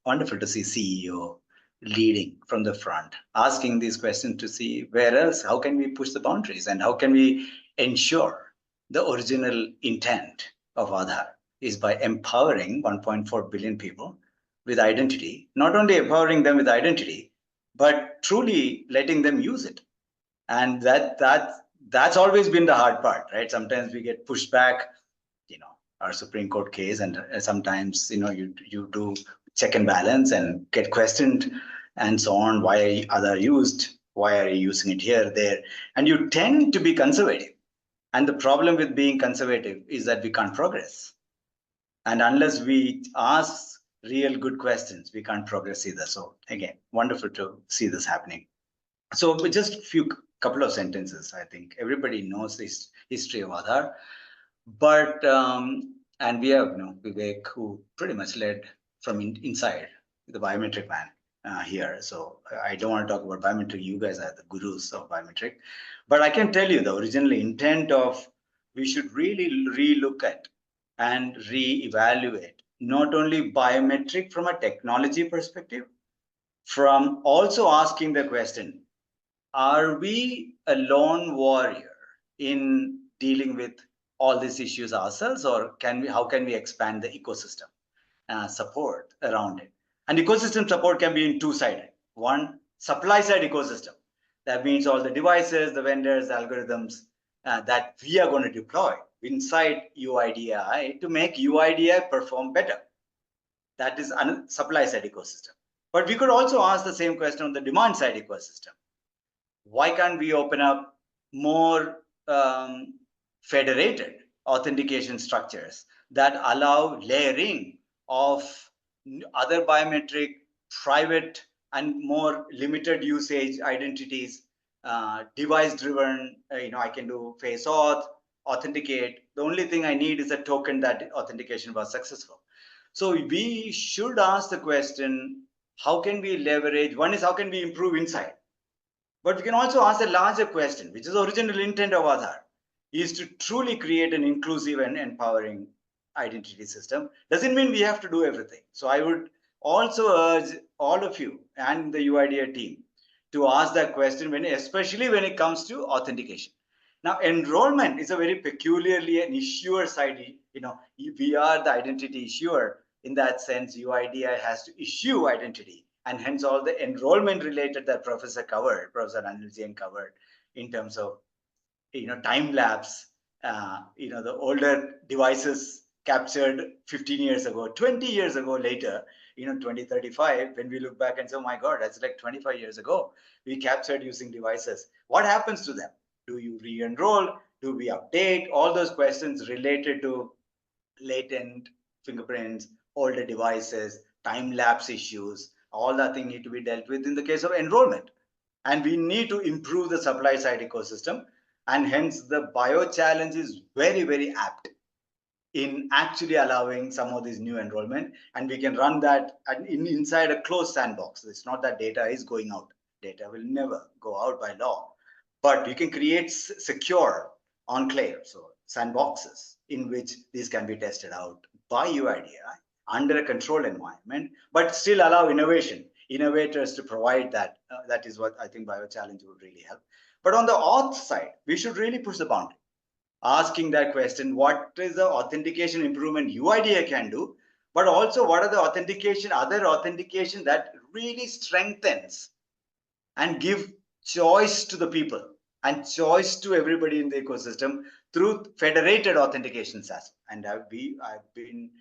wonderful to see CEO leading from the front, asking these questions to see where else, how can we push the boundaries, and how can we ensure the original intent of Aadhaar is by empowering 1.4 billion people with identity, not only empowering them with identity, but truly letting them use it. And that's always been the hard part, right? Sometimes we get pushed back, our Supreme Court case, and sometimes, you do check and balance and get questioned and so on. Why are Aadhaar used? Why are you using it here, there? And you tend to be conservative. And the problem with being conservative is that we can't progress. And unless we ask real good questions, we can't progress either. So again, wonderful to see this happening. So just couple of sentences. I think everybody knows this history of Aadhaar, but and we have Vivek, who pretty much led from inside the biometric man here. So I don't want to talk about biometric. You guys are the gurus of biometric, but I can tell you the original intent of we should really relook at and reevaluate not only biometric from a technology perspective, from also asking the question, are we a lone warrior in dealing with all these issues ourselves, or how can we expand the ecosystem support around it? And ecosystem support can be in two-sided. One, supply side ecosystem. That means all the devices, the vendors, the algorithms that we are going to deploy inside UIDAI to make UIDAI perform better. That is a supply side ecosystem. But we could also ask the same question on the demand side ecosystem. Why can't we open up more federated authentication structures that allow layering of other biometric, private, and more limited usage identities, device-driven? I can do face auth, authenticate. The only thing I need is a token that authentication was successful. So we should ask the question, how can we leverage? One is, how can we improve inside? But we can also ask a larger question, which is the original intent of Aadhaar, is to truly create an inclusive and empowering identity system. Doesn't mean we have to do everything. So I would also urge all of you and the UIDAI team to ask that question, especially when it comes to authentication. Now, enrollment is a very peculiarly an issuer side. We are the identity issuer. In that sense, UIDAI has to issue identity. And hence all the enrollment related that Professor Anil K Jain covered in terms of, time lapse, the older devices captured 15 years ago, 20 years ago later, 2035, when we look back and say, oh my God, that's like 25 years ago, we captured using devices. What happens to them? Do you re-enroll? Do we update? All those questions related to latent fingerprints, older devices, time lapse issues, all that thing need to be dealt with in the case of enrollment. And we need to improve the supply side ecosystem. And hence the bio challenge is very, very apt in actually allowing some of these new enrollment. And we can run that inside a closed sandbox. It's not that data is going out. Data will never go out by law. But you can create secure enclaves, so sandboxes in which these can be tested out by UIDAI under a controlled environment, but still allow innovators to provide that. That is what I think BioChallenge would really help. But on the auth side, we should really push the boundary, asking that question, what is the authentication improvement UIDAI can do, but also what are the other authentication that really strengthens and give choice to the people and choice to everybody in the ecosystem through federated authentication system. And I've been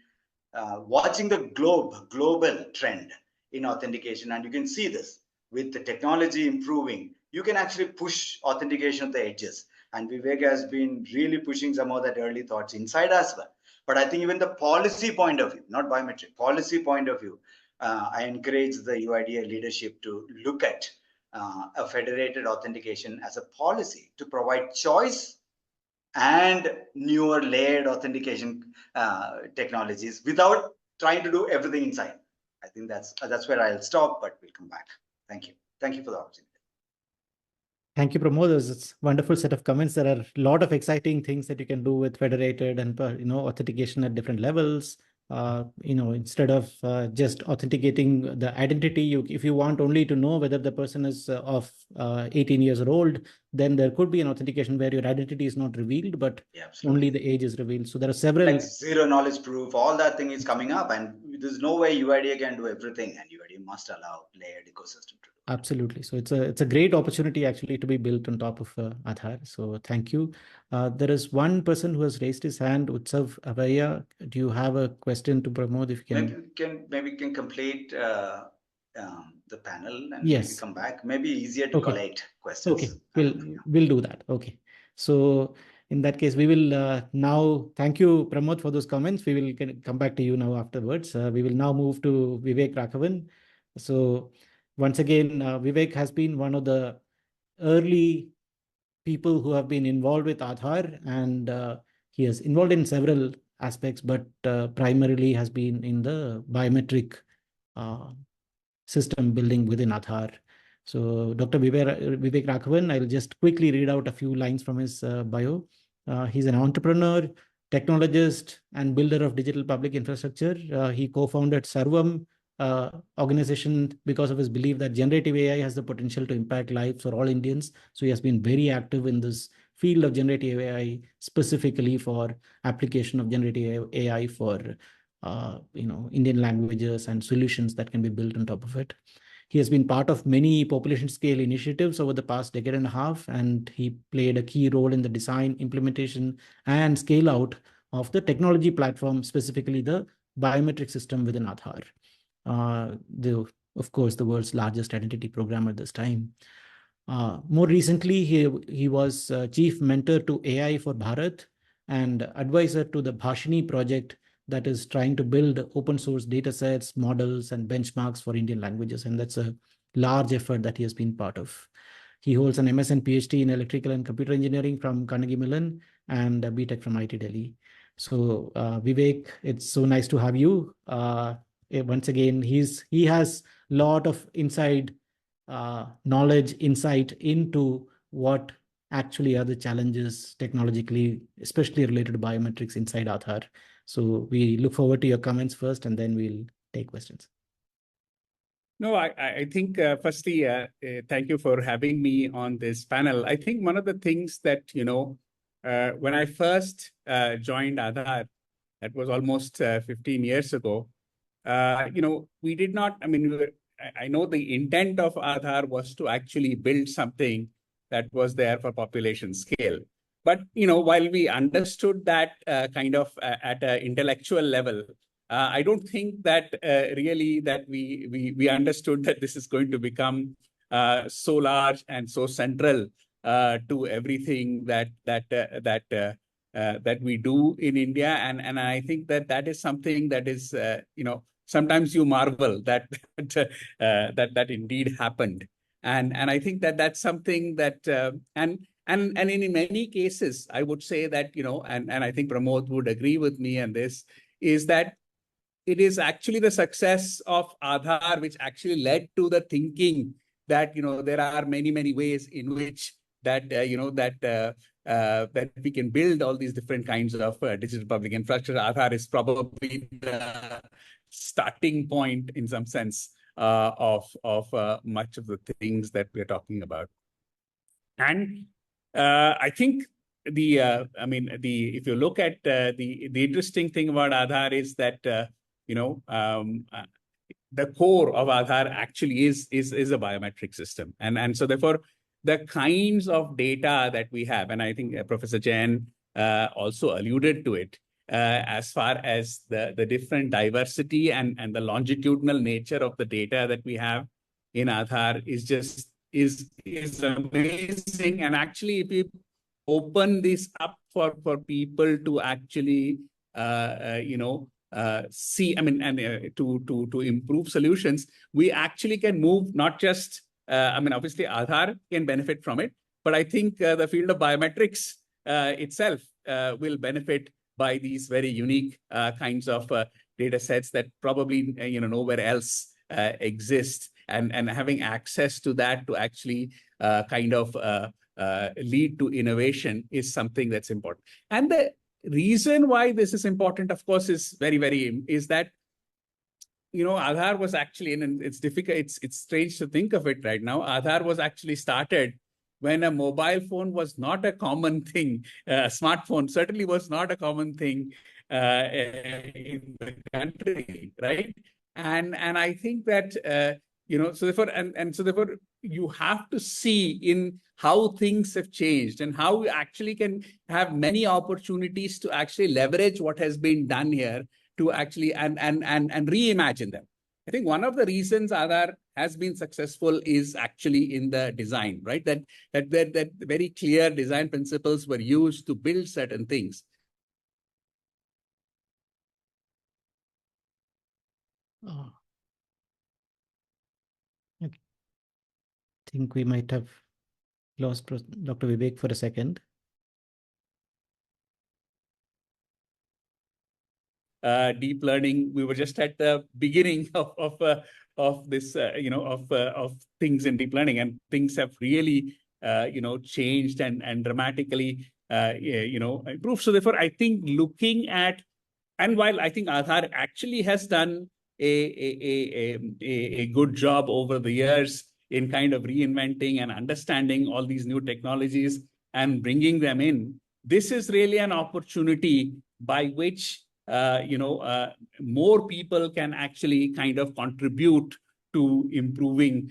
watching the global trend in authentication, and you can see this with the technology improving. You can actually push authentication at the edges, and Vivek has been really pushing some of that early thoughts inside as well. But I think even the policy point of view, not biometric, policy point of view, I encourage the UIDAI leadership to look at a federated authentication as a policy to provide choice and newer layered authentication technologies without trying to do everything inside. I think that's where I'll stop, but we'll come back. Thank you. Thank you for the opportunity.
Thank you, Pramod. It's a wonderful set of comments. There are a lot of exciting things that you can do with federated and authentication at different levels. Instead of just authenticating the identity, if you want only to know whether the person is of 18 years old, then there could be an authentication where your identity is not revealed, but only the age is revealed. So there are several,
like zero knowledge proof, all that thing is coming up, and there's no way UIDAI can do everything, and UIDAI must allow layered ecosystem to do.
Absolutely. So it's a great opportunity actually to be built on top of Aadhaar. So thank you. There is one person who has raised his hand, Utsav Avaya. Do you have a question to Pramod? If you can,
maybe can complete the panel and
yes,
maybe come back. Maybe easier to collate questions.
Okay, we'll do that. Okay. So in that case, we will now thank you, Pramod, for those comments. We will come back to you now afterwards. We will now move to Vivek Raghavan. So once again, Vivek has been one of the early people who have been involved with Aadhaar, and he is involved in several aspects, but primarily has been in the biometric system building within Aadhaar. So Dr. Vivek Raghavan, I'll just quickly read out a few lines from his bio. He's an entrepreneur, technologist, and builder of digital public infrastructure. He co-founded Sarvam organization because of his belief that generative AI has the potential to impact lives for all Indians. So he has been very active in this field of generative AI, specifically for application of generative AI for Indian languages and solutions that can be built on top of it. He has been part of many population scale initiatives over the past decade and a half, and he played a key role in the design, implementation, and scale out of the technology platform, specifically the biometric system within Aadhaar. Of course, the world's largest identity program at this time. More recently, he was chief mentor to AI for Bharat and advisor to the Bhashini project that is trying to build open source data sets, models, and benchmarks for Indian languages. And that's a large effort that he has been part of. He holds an MS and PhD in electrical and computer engineering from Carnegie Mellon and a BTech from IIT Delhi. So Vivek, it's so nice to have you. Once again, he has a lot of inside knowledge, insight into what actually are the challenges technologically, especially related to biometrics inside Aadhaar. So we look forward to your comments first, and then we'll take questions.
No, I think firstly, thank you for having me on this panel. I think one of the things that, when I first joined Aadhaar, that was almost 15 years ago, we did not, I know the intent of Aadhaar was to actually build something that was there for population scale. But, while we understood that kind of at an intellectual level, I don't think that really that we understood that this is going to become so large and so central to everything that we do in India. And I think that is something that is, sometimes you marvel that that indeed happened. And I think that's something that, and in many cases, I would say that, and I think Pramod would agree with me on this, is that it is actually the success of Aadhaar which actually led to the thinking that, there are many ways in which that, that we can build all these different kinds of digital public infrastructure. Aadhaar is probably the starting point in some sense of much of the things that we're talking about. And I think if you look at the interesting thing about Aadhaar is that, the core of Aadhaar actually is a biometric system. And so therefore, the kinds of data that we have, and I think Professor Jain also alluded to it, as far as the different diversity and the longitudinal nature of the data that we have in Aadhaar is amazing. And actually, if you open this up for people to actually see, I mean, and to improve solutions, we actually can move not just, I mean, obviously Aadhaar can benefit from it, but I think the field of biometrics itself will benefit by these very unique kinds of data sets that probably nowhere else exist, and having access to that to actually lead to innovation is something that's important. And the reason why this is important, of course, is is that Aadhaar was actually, and it's difficult, it's strange to think of it right now. Aadhaar was actually started when a mobile phone was not a common thing. A smartphone certainly was not a common thing in the country, right? And I think that so therefore you have to see in how things have changed and how we actually can have many opportunities to actually leverage what has been done here to actually and reimagine them. I think one of the reasons Aadhaar has been successful is actually in the design, right? That very clear design principles were used to build certain things.
Oh. I think we might have lost Dr. Vivek for a second.
Deep learning. We were just at the beginning of this, of things in deep learning, and things have really, changed and dramatically, improved. So therefore, I think looking at, and while I think Aadhaar actually has done a good job over the years in kind of reinventing and understanding all these new technologies and bringing them in, this is really an opportunity by which more people can actually kind of contribute to improving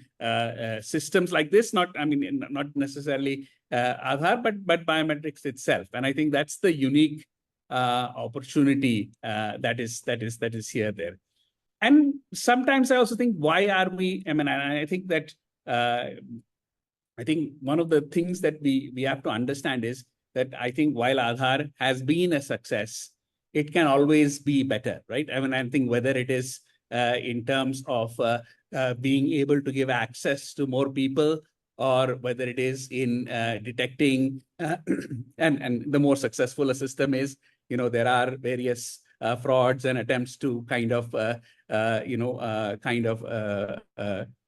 systems like this. Not necessarily Aadhaar, but biometrics itself. And I think that's the unique opportunity that is here there. And sometimes I also think, why are we? I mean, I think that I think one of the things that we have to understand is that I think while Aadhaar has been a success, it can always be better, right? I mean, I think whether it is in terms of being able to give access to more people, or whether it is in detecting, and the more successful a system is, there are various frauds and attempts to kind of,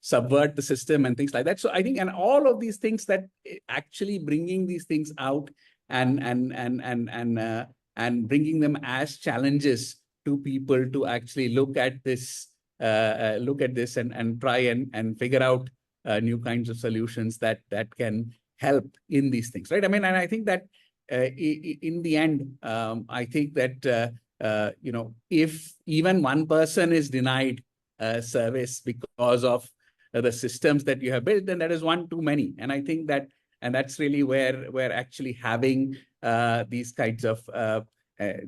subvert the system and things like that. So I think, and all of these things that actually bringing these things out and bringing them as challenges to people to actually look at this and try and figure out new kinds of solutions that can help in these things, right? I mean, and I think that in the end, I think that if even one person is denied service because of the systems that you have built, then that is one too many. And I think that, and that's really where actually having these kinds of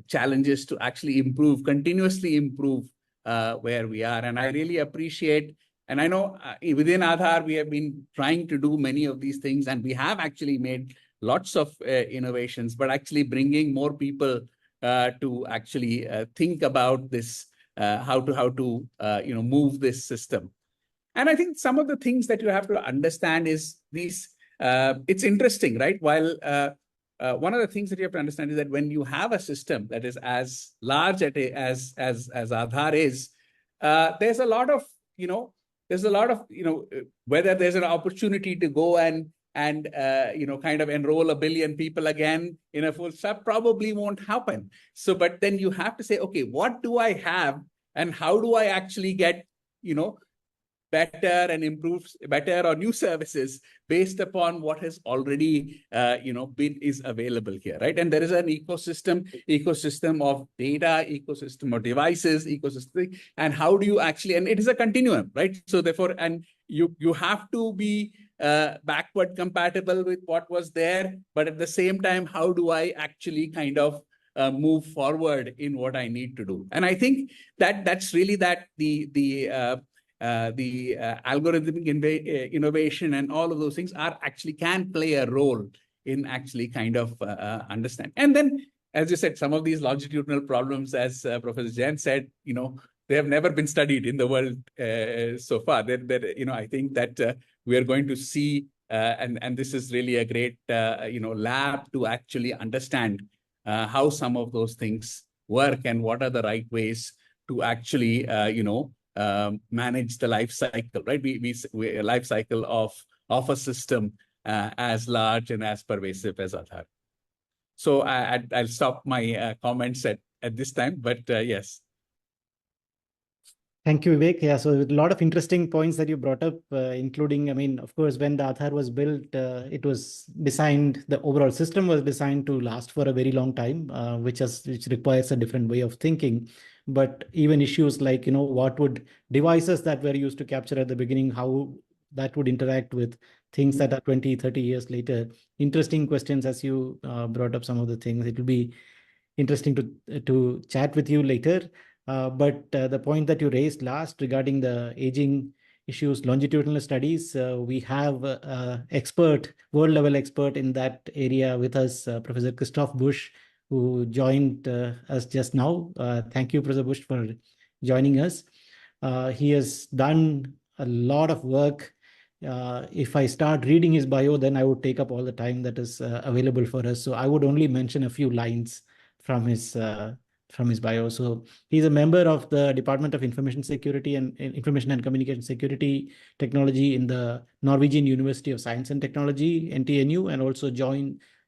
challenges to actually continuously improve where we are. And I really appreciate, and I know within Aadhaar, we have been trying to do many of these things, and we have actually made lots of innovations, but actually bringing more people to actually think about this, how to move this system. And I think some of the things that you have to understand is these, it's interesting, right? While one of the things that you have to understand is that when you have a system that is as large as Aadhaar is, there's a lot of, whether there's an opportunity to go and kind of enroll 1 billion people again in a full stop, probably won't happen. So, but then you have to say, okay, what do I have and how do I actually get, better and improve better or new services based upon what has already is available here, right? And there is an ecosystem of data, ecosystem of devices, ecosystem, and how do you actually, and it is a continuum, right? So therefore, and you have to be backward compatible with what was there, but at the same time, how do I actually kind of move forward in what I need to do. And I think that's really that the algorithmic innovation and all of those things can play a role in actually kind of understand. And then, as you said, some of these longitudinal problems, as Professor Jain said, they have never been studied in the world so far. I think that we are going to see, and this is really a great, lab to actually understand how some of those things work and what are the right ways to actually, manage the life cycle, right? We life cycle of a system as large and as pervasive as Aadhaar. So I'll stop my comments at this time, but yes.
Thank you, Vivek. Yeah, so a lot of interesting points that you brought up, including, of course, when the Aadhaar was built, it was designed, the overall system was designed to last for a very long time, which requires a different way of thinking. But even issues like, what would devices that were used to capture at the beginning, how that would interact with things that are 20, 30 years later. Interesting questions as you brought up some of the things. It will be interesting to chat with you later. But the point that you raised last regarding the aging issues, longitudinal studies, we have world-level expert in that area with us, Professor Christoph Buch, who joined us just now. Thank you, Professor Buch, for joining us. He has done a lot of work. If I start reading his bio, then I would take up all the time that is available for us. So I would only mention a few lines from his bio. So he's a member of the Department of Information Security and Information and Communication Security Technology in the Norwegian University of Science and Technology, NTNU, and also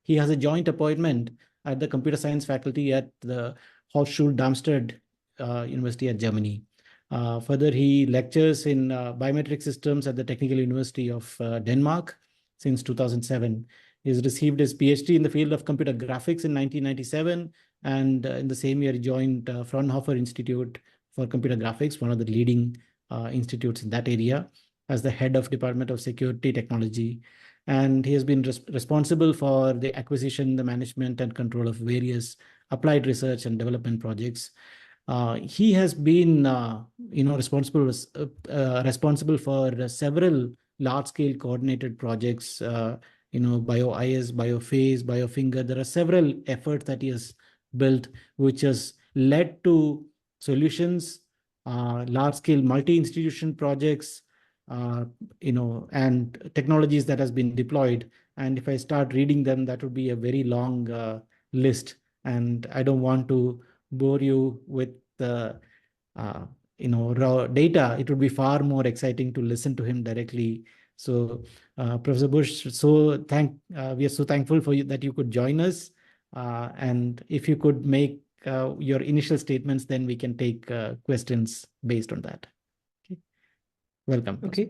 he has a joint appointment at the computer science faculty at the Hochschule Darmstadt University at Germany. Further, he lectures in biometric systems at the Technical University of Denmark since 2007. He's received his PhD in the field of computer graphics in 1997, and in the same year he joined Fraunhofer Institute for Computer Graphics, one of the leading institutes in that area, as the head of Department of Security Technology. And he has been responsible for the acquisition, the management, and control of various applied research and development projects. He has been, responsible for several large-scale coordinated projects. BioIS, BioPhase, BioFinger. There are several efforts that he has built, which has led to solutions, large-scale multi-institution projects, and technologies that has been deployed. And if I start reading them, that would be a very long list. And I don't want to bore you with the raw data. It would be far more exciting to listen to him directly. So Professor Buch, we are so thankful for you that you could join us. And if you could make your initial statements, then we can take questions based on that. Okay. Welcome.
Okay.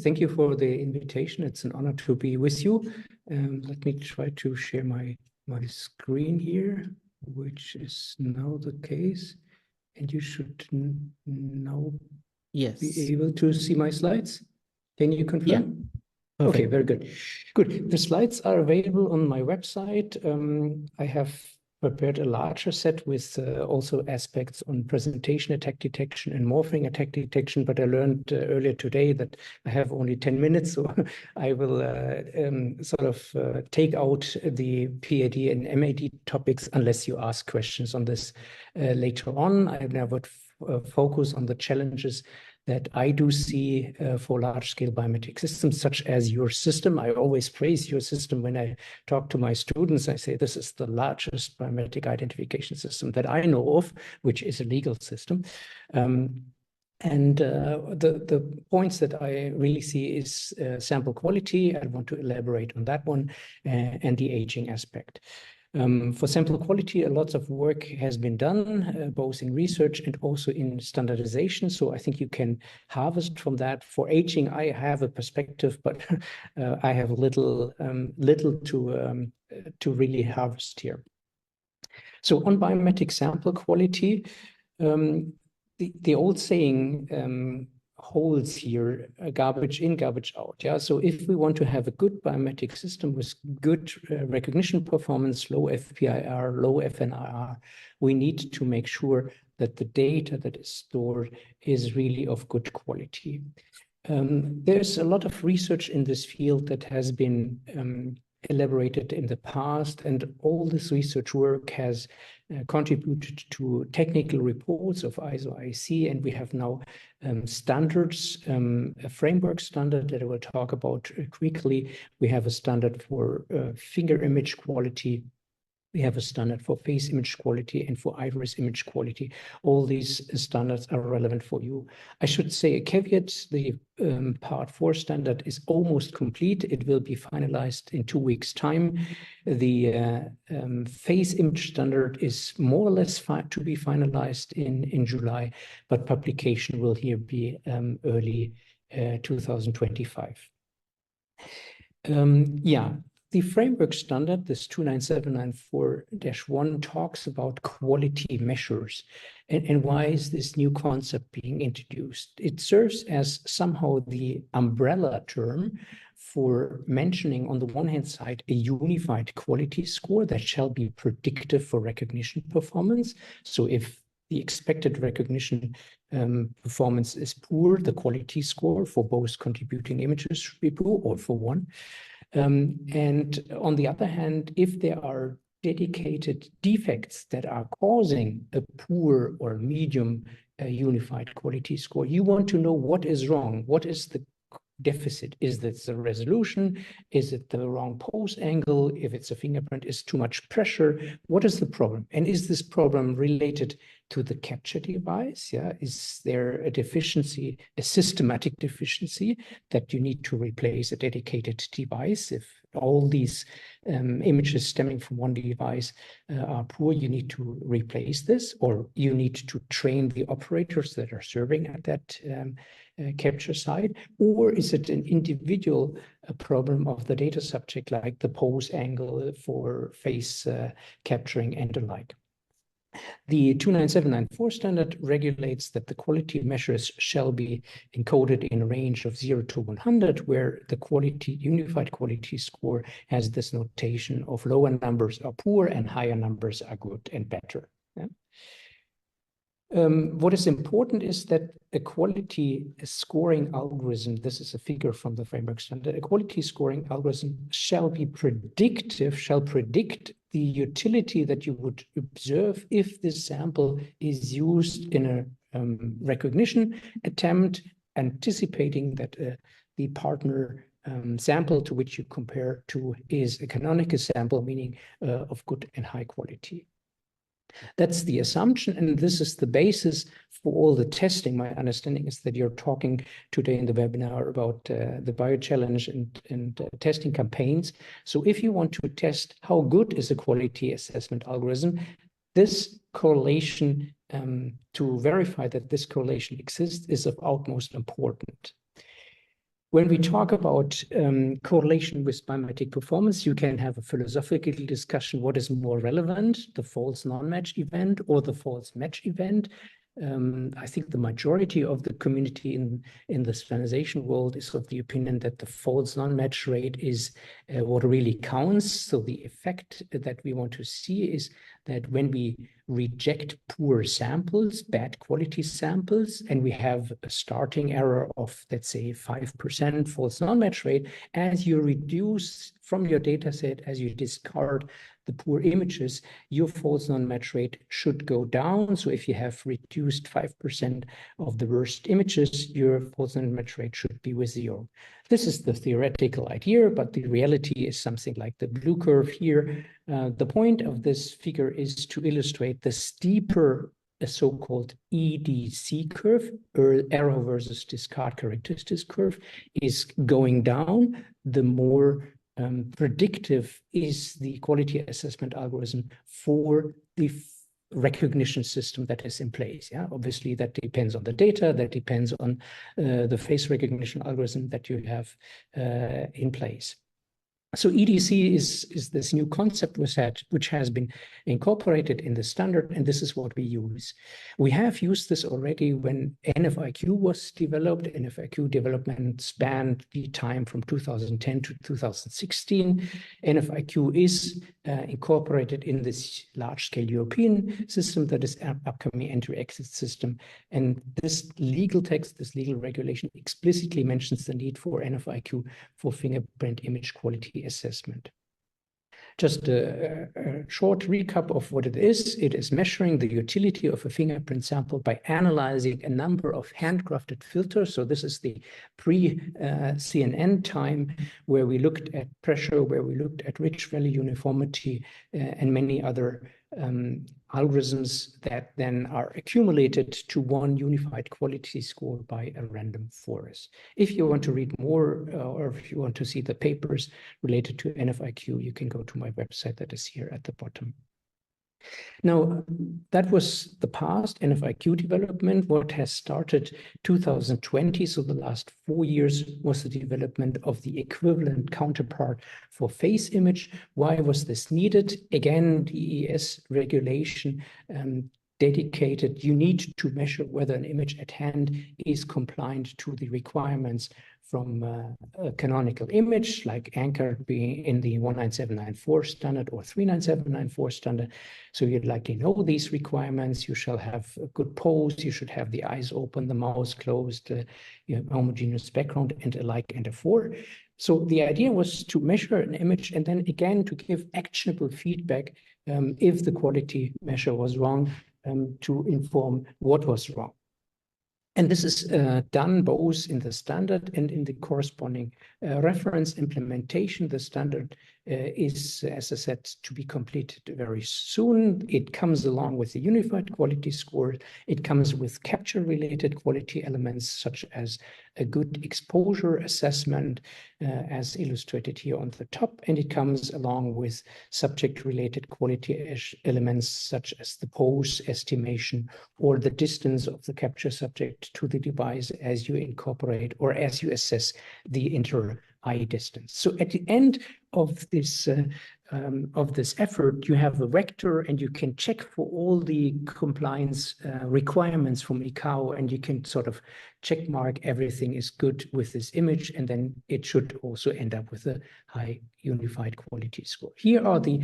Thank you for the invitation. It's an honor to be with you. Let me try to share my screen here, which is now the case. And you should now be able to see my slides. Can you confirm?
Yeah.
Okay, very good. Good. The slides are available on my website. I have prepared a larger set with also aspects on presentation attack detection and morphing attack detection, but I learned earlier today that I have only 10 minutes, so I will take out the PAD and MAD topics unless you ask questions on this later on. I would focus on the challenges that I do see for large-scale biometric systems, such as your system. I always praise your system when I talk to my students. I say this is the largest biometric identification system that I know of, which is a legal system. The points that I really see is sample quality. I want to elaborate on that one, and the aging aspect. For sample quality, a lot of work has been done, both in research and also in standardization. So I think you can harvest from that. For aging, I have a perspective, but I have little to really harvest here. So on biometric sample quality, the old saying, holes here, garbage in, garbage out. Yeah. So if we want to have a good biometric system with good recognition performance, low FPIR, low FNIR, we need to make sure that the data that is stored is really of good quality. There's a lot of research in this field that has been elaborated in the past, and all this research work has contributed to technical reports of ISO IEC, and we have now standards, a framework standard that I will talk about quickly. We have a standard for finger image quality. We have a standard for face image quality and for iris image quality. All these standards are relevant for you. I should say a caveat, the Part 4 standard is almost complete. It will be finalized in 2 weeks' time. The face image standard is more or less to be finalized in July, but publication will here be early 2025. Yeah. The framework standard, this 29794-1, talks about quality measures. And why is this new concept being introduced? It serves as somehow the umbrella term for mentioning, on the one hand side, a unified quality score that shall be predictive for recognition performance. So if the expected recognition performance is poor, the quality score for both contributing images should be poor, or for one. And on the other hand, if there are dedicated defects that are causing a poor or medium unified quality score, you want to know what is wrong. What is the deficit? Is it the resolution? Is it the wrong pose angle? If it's a fingerprint, is too much pressure? What is the problem? And is this problem related to the capture device? Yeah, is there a deficiency, a systematic deficiency that you need to replace a dedicated device? If all these images stemming from one device are poor, you need to replace this, or you need to train the operators that are serving at that capture side, or is it an individual problem of the data subject, like the pose angle for face capturing and the like? The 29794 standard regulates that the quality measures shall be encoded in a range of 0 to 100, where the unified quality score has this notation of lower numbers are poor and higher numbers are good and better. Yeah? What is important is that a quality scoring algorithm, this is a figure from the framework standard, a quality scoring algorithm shall be predictive, shall predict the utility that you would observe if this sample is used in a recognition attempt, anticipating that the partner sample to which you compare to is a canonical sample, meaning of good and high quality. That's the assumption, and this is the basis for all the testing. My understanding is that you're talking today in the webinar about the bio-challenge and testing campaigns. So if you want to test how good is a quality assessment algorithm, this correlation, to verify that this correlation exists, is of utmost importance. When we talk about correlation with biometric performance, you can have a philosophical discussion. What is more relevant, the false non-match event or the false match event? I think the majority of the community in the standardization world is of the opinion that the false non-match rate is what really counts. So the effect that we want to see is that when we reject poor samples, bad quality samples, and we have a starting error of, let's say, 5% false non-match rate, as you reduce from your data set, as you discard the poor images, your false non-match rate should go down. So if you have reduced 5% of the worst images, your false non-match rate should be with 0. This is the theoretical idea, but the reality is something like the blue curve here. The point of this figure is to illustrate the steeper, a so-called EDC curve, or error versus discard characteristics curve, is going down, the more predictive is the quality assessment algorithm for the recognition system that is in place. Yeah, obviously that depends on the data, that depends on the face recognition algorithm that you have in place. So EDC is this new concept which has been incorporated in the standard, and this is what we use. We have used this already when NFIQ was developed. NFIQ development spanned the time from 2010 to 2016. NFIQ is incorporated in this large-scale European system that is upcoming entry-exit system. And this legal text, this legal regulation explicitly mentions the need for NFIQ for fingerprint image quality assessment. Just a short recap of what it is. It is measuring the utility of a fingerprint sample by analyzing a number of handcrafted filters. So this is the pre-CNN time, where we looked at pressure, where we looked at rich value uniformity, and many other algorithms that then are accumulated to one unified quality score by a random forest. If you want to read more, or if you want to see the papers related to NFIQ, you can go to my website that is here at the bottom. Now, that was the past NFIQ development. What has started 2020, so the last 4 years, was the development of the equivalent counterpart for face image. Why was this needed? Again, the ES regulation dedicated, you need to measure whether an image at hand is compliant to the requirements from a canonical image, like anchored being in the 19794 standard or 39794 standard. So you'd likely know these requirements. You shall have a good pose. You should have the eyes open, the mouth closed, homogeneous background, and a like and a for. So the idea was to measure an image and then again to give actionable feedback if the quality measure was wrong, to inform what was wrong. And this is done both in the standard and in the corresponding reference implementation. The standard is, as I said, to be completed very soon. It comes along with the unified quality score. It comes with capture-related quality elements, such as a good exposure assessment, as illustrated here on the top. And it comes along with subject-related quality elements, such as the pose estimation or the distance of the capture subject to the device as you incorporate or as you assess the inter-eye distance. So at the end of this effort, you have a vector and you can check for all the compliance requirements from ICAO, and you can sort of check mark everything is good with this image, and then it should also end up with a high unified quality score. Here are the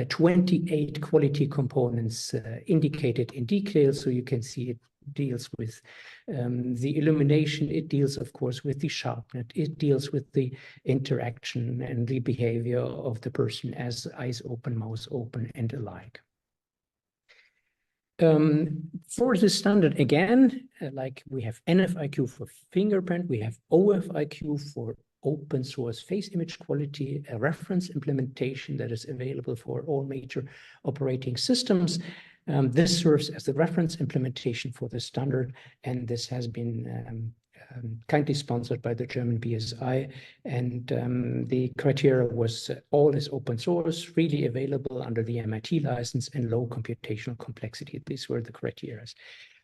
28 quality components indicated in detail, so you can see it deals with the illumination, it deals, of course, with the sharpness, it deals with the interaction and the behavior of the person as eyes open, mouth open, and alike. For the standard, again, like we have NFIQ for fingerprint, we have OFIQ for open source face image quality, a reference implementation that is available for all major operating systems. This serves as the reference implementation for the standard, and this has been kindly sponsored by the German BSI, and the criteria was all is open source, freely available under the MIT license, and low computational complexity. These were the criteria.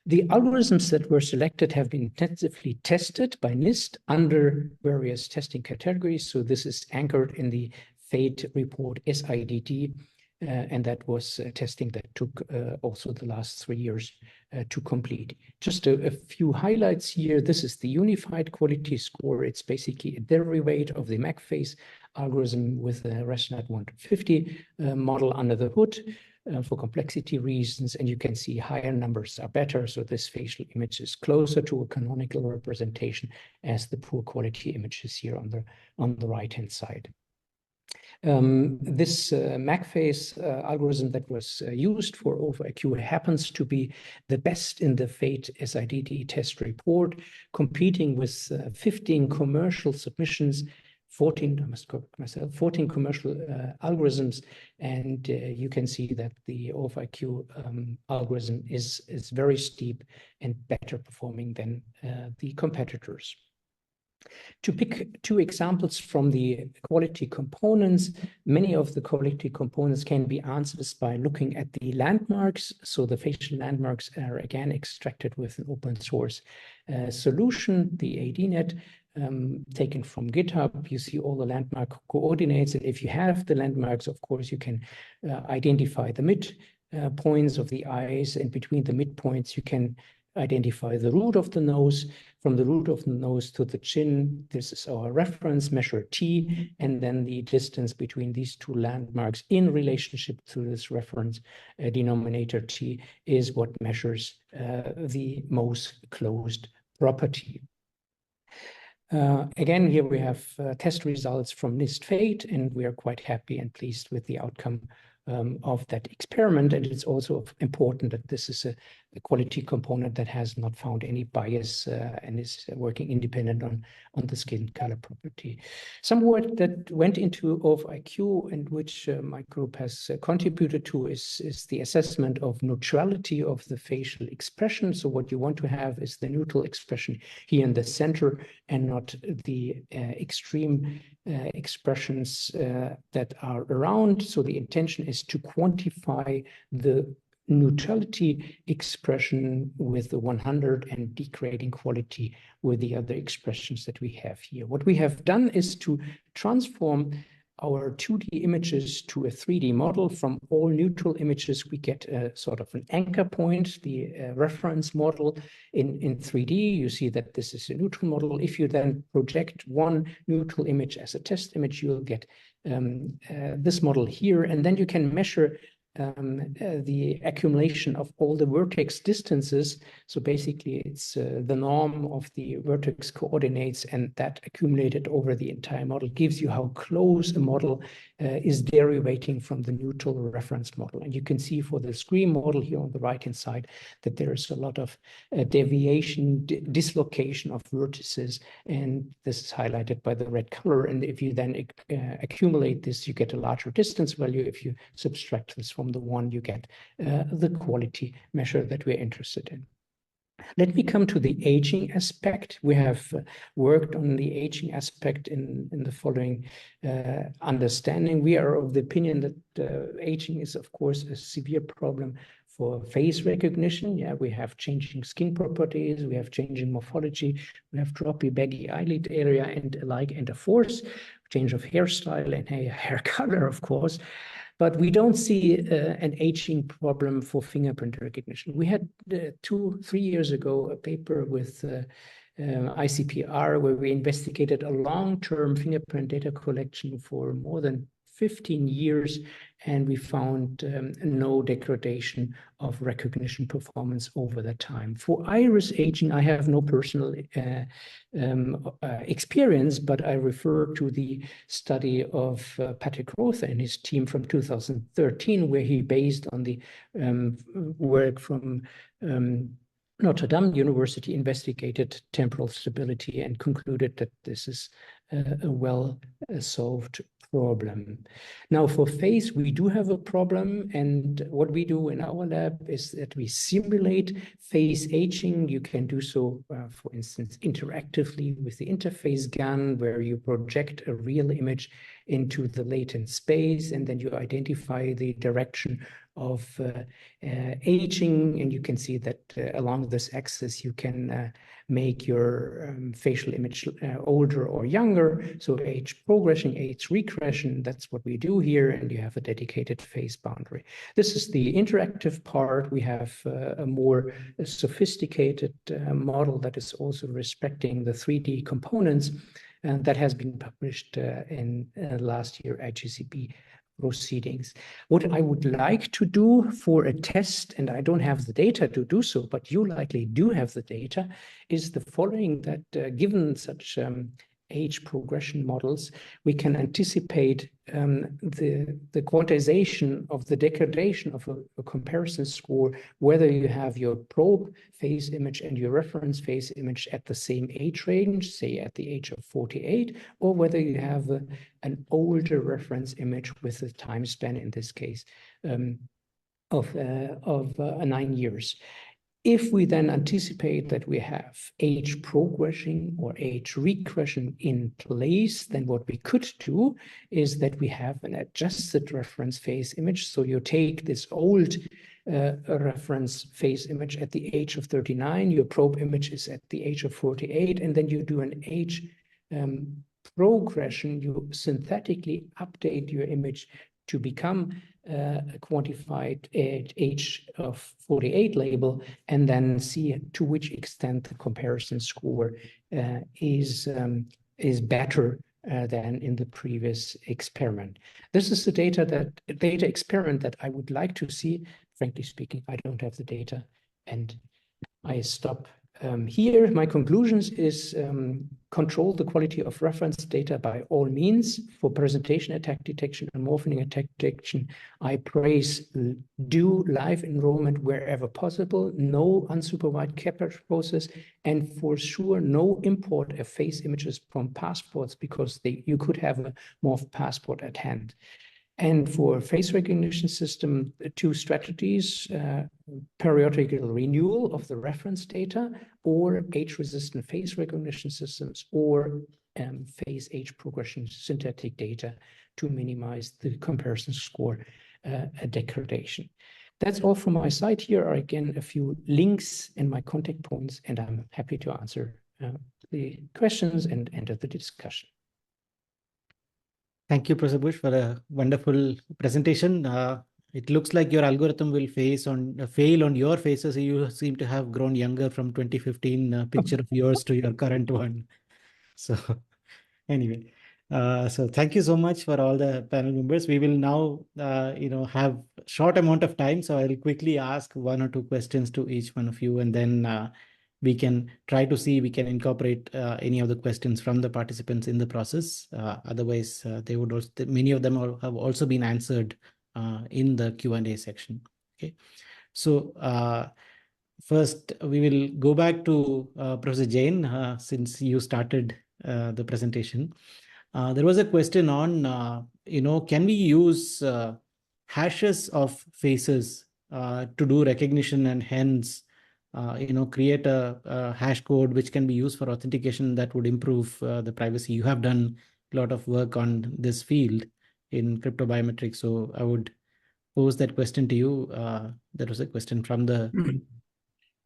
The algorithms that were selected have been intensively tested by NIST under various testing categories. So this is anchored in the FADE report SIDD, and that was testing that took also the last 3 years to complete. Just a few highlights here. This is the unified quality score. It's basically a derivative of the MagFace algorithm with the ResNet 150 model under the hood for complexity reasons. And you can see higher numbers are better. So this facial image is closer to a canonical representation as the poor quality images here on the right-hand side. This MagFace algorithm that was used for OFIQ happens to be the best in the FADE SIDD test report, competing with 15 commercial submissions, 14, I must correct myself, 14 commercial algorithms, and you can see that the OFIQ algorithm is very steep and better performing than the competitors. To pick two examples from the quality components, many of the quality components can be answered by looking at the landmarks. So the facial landmarks are again extracted with an open source solution, the ADNet. taken from GitHub. You see all the landmark coordinates, and if you have the landmarks, of course, you can identify the midpoints of the eyes, and between the midpoints, you can identify the root of the nose. From the root of the nose to the chin, this is our reference, measure T, and then the distance between these two landmarks in relationship to this reference denominator T is what measures the most closed property. Again, here we have test results from NIST FATE, and we are quite happy and pleased with the outcome of that experiment. And it's also important that this is a quality component that has not found any bias and is working independent on the skin color property. Some work that went into OFIQ and which my group has contributed to is the assessment of neutrality of the facial expression. So what you want to have is the neutral expression here in the center and not the extreme expressions that are around. So the intention is to quantify the neutrality expression with the 100 and degrading quality with the other expressions that we have here. What we have done is to transform our 2D images to a 3D model. From all neutral images, we get a sort of an anchor point, the reference model in 3D. You see that this is a neutral model. If you then project one neutral image as a test image, you'll get this model here, and then you can measure the accumulation of all the vertex distances. So basically it's the norm of the vertex coordinates, and that accumulated over the entire model gives you how close a model is derivating from the neutral reference model. And you can see for the screen model here on the right hand side that there is a lot of deviation, dislocation of vertices, and this is highlighted by the red color. And if you then accumulate this, you get a larger distance value. If you subtract this from the one, you get the quality measure that we're interested in. Let me come to the aging aspect. We have worked on the aging aspect in the following understanding. We are of the opinion that aging is, of course, a severe problem for face recognition. Yeah, we have changing skin properties, we have changing morphology, we have droppy, baggy eyelid area and alike, and a force, change of hairstyle and hair color, of course. But we don't see an aging problem for fingerprint recognition. We had 2-3 years ago a paper with ICPR where we investigated a long-term fingerprint data collection for more than 15 years, and we found no degradation of recognition performance over that time. For iris aging, I have no personal experience, but I refer to the study of Patrick Rother and his team from 2013, where he based on the work from Notre Dame University, investigated temporal stability and concluded that this is a well-solved problem. Now for face, we do have a problem, and what we do in our lab is that we simulate face aging. You can do so, for instance, interactively with the interface gun, where you project a real image into the latent space, and then you identify the direction of aging, and you can see that along this axis you can make your facial image older or younger. So age progression, age regression, that's what we do here, and you have a dedicated face boundary. This is the interactive part. We have a more sophisticated model that is also respecting the 3D components, and that has been published in last year IGCP proceedings. What I would like to do for a test, and I don't have the data to do so, but you likely do have the data, is the following, that given such age progression models, we can anticipate the quantization of the degradation of a comparison score, whether you have your probe face image and your reference face image at the same age range, say at the age of 48, or whether you have an older reference image with a time span, in this case, of 9 years. If we then anticipate that we have age progression or age regression in place, then what we could do is that we have an adjusted reference face image. So you take this old reference face image at the age of 39, your probe image is at the age of 48, and then you do an age progression, you synthetically update your image to become a quantified age of 48 label, and then see to which extent the comparison score is better than in the previous experiment. This is the data experiment that I would like to see. Frankly speaking, I don't have the data, and I stop here. My conclusions is control the quality of reference data by all means. For presentation attack detection and morphing attack detection, I praise do live enrollment wherever possible, no unsupervised capture process, and for sure no import of face images from passports, because you could have a morphed passport at hand. And for face recognition system, 2 strategies, periodical renewal of the reference data, or age-resistant face recognition systems, or face age progression synthetic data to minimize the comparison score degradation. That's all from my side. Here are again a few links and my contact points, and I'm happy to answer the questions and enter the discussion.
Thank you, Professor Buch, for a wonderful presentation. It looks like your algorithm will fail on your faces. You seem to have grown younger from 2015 picture of yours to your current one. So anyway, so thank you so much for all the panel members. We will now, have short amount of time. So I'll quickly ask 1 or 2 questions to each one of you, and then we can try to see we can incorporate any of the questions from the participants in the process. Otherwise, they would also, many of them have also been answered in the Q&A section. Okay, so first we will go back to Professor Jain, since you started the presentation. There was a question on, can we use hashes of faces to do recognition, and hence create a hash code which can be used for authentication that would improve the privacy. You have done a lot of work on this field in crypto biometrics, so I would pose that question to you. There was a question from the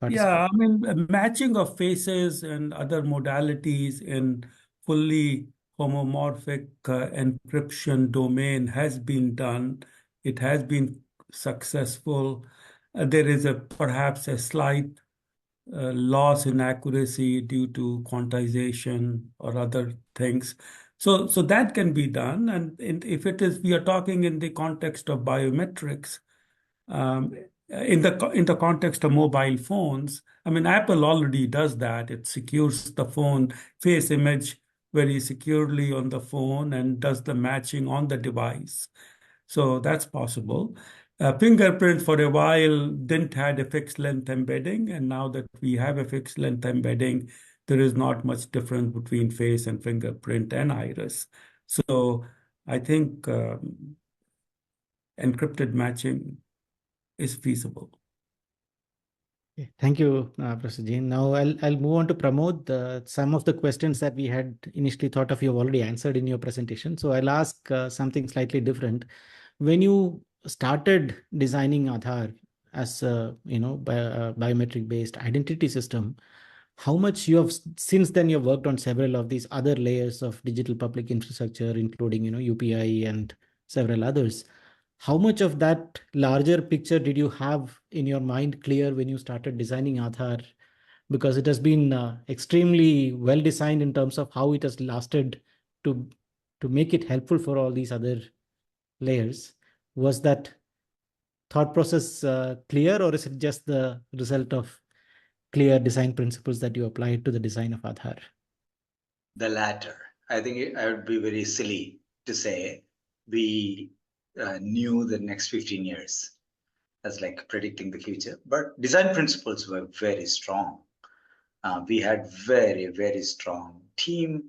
Yeah, I mean, matching of faces and other modalities in fully homomorphic encryption domain has been done. It has been successful. There is perhaps a slight loss in accuracy due to quantization or other things. So that can be done. And if it is, we are talking in the context of biometrics, in the context of mobile phones, I mean, Apple already does that. It secures the phone face image very securely on the phone and does the matching on the device. So that's possible. Fingerprint for a while didn't have a fixed length embedding, and now that we have a fixed length embedding, there is not much difference between face and fingerprint and iris. So I think encrypted matching is feasible.
Thank you, Professor Jain. Now I'll move on to Pramod. Some of the questions that we had initially thought of, you have already answered in your presentation. So I'll ask something slightly different. When you started designing Aadhaar as a biometric-based identity system, how much you have since then you've worked on several of these other layers of digital public infrastructure, including UPI and several others. How much of that larger picture did you have in your mind clear when you started designing Aadhaar? Because it has been extremely well designed in terms of how it has lasted to make it helpful for all these other layers. Was that thought process clear, or is it just the result of clear design principles that you applied to the design of Aadhaar?
The latter. I think I would be very silly to say we knew the next 15 years as like predicting the future, but design principles were very strong. We had very, very strong team,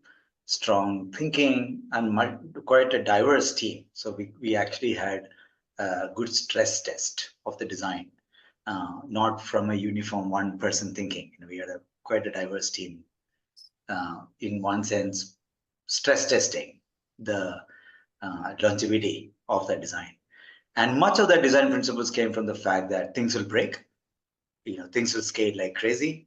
strong thinking, and quite a diverse team. So we actually had a good stress test of the design, not from a uniform one person thinking. We had quite a diverse team. In one sense, stress testing the longevity of the design. And much of that design principles came from the fact that things will break, things will scale like crazy,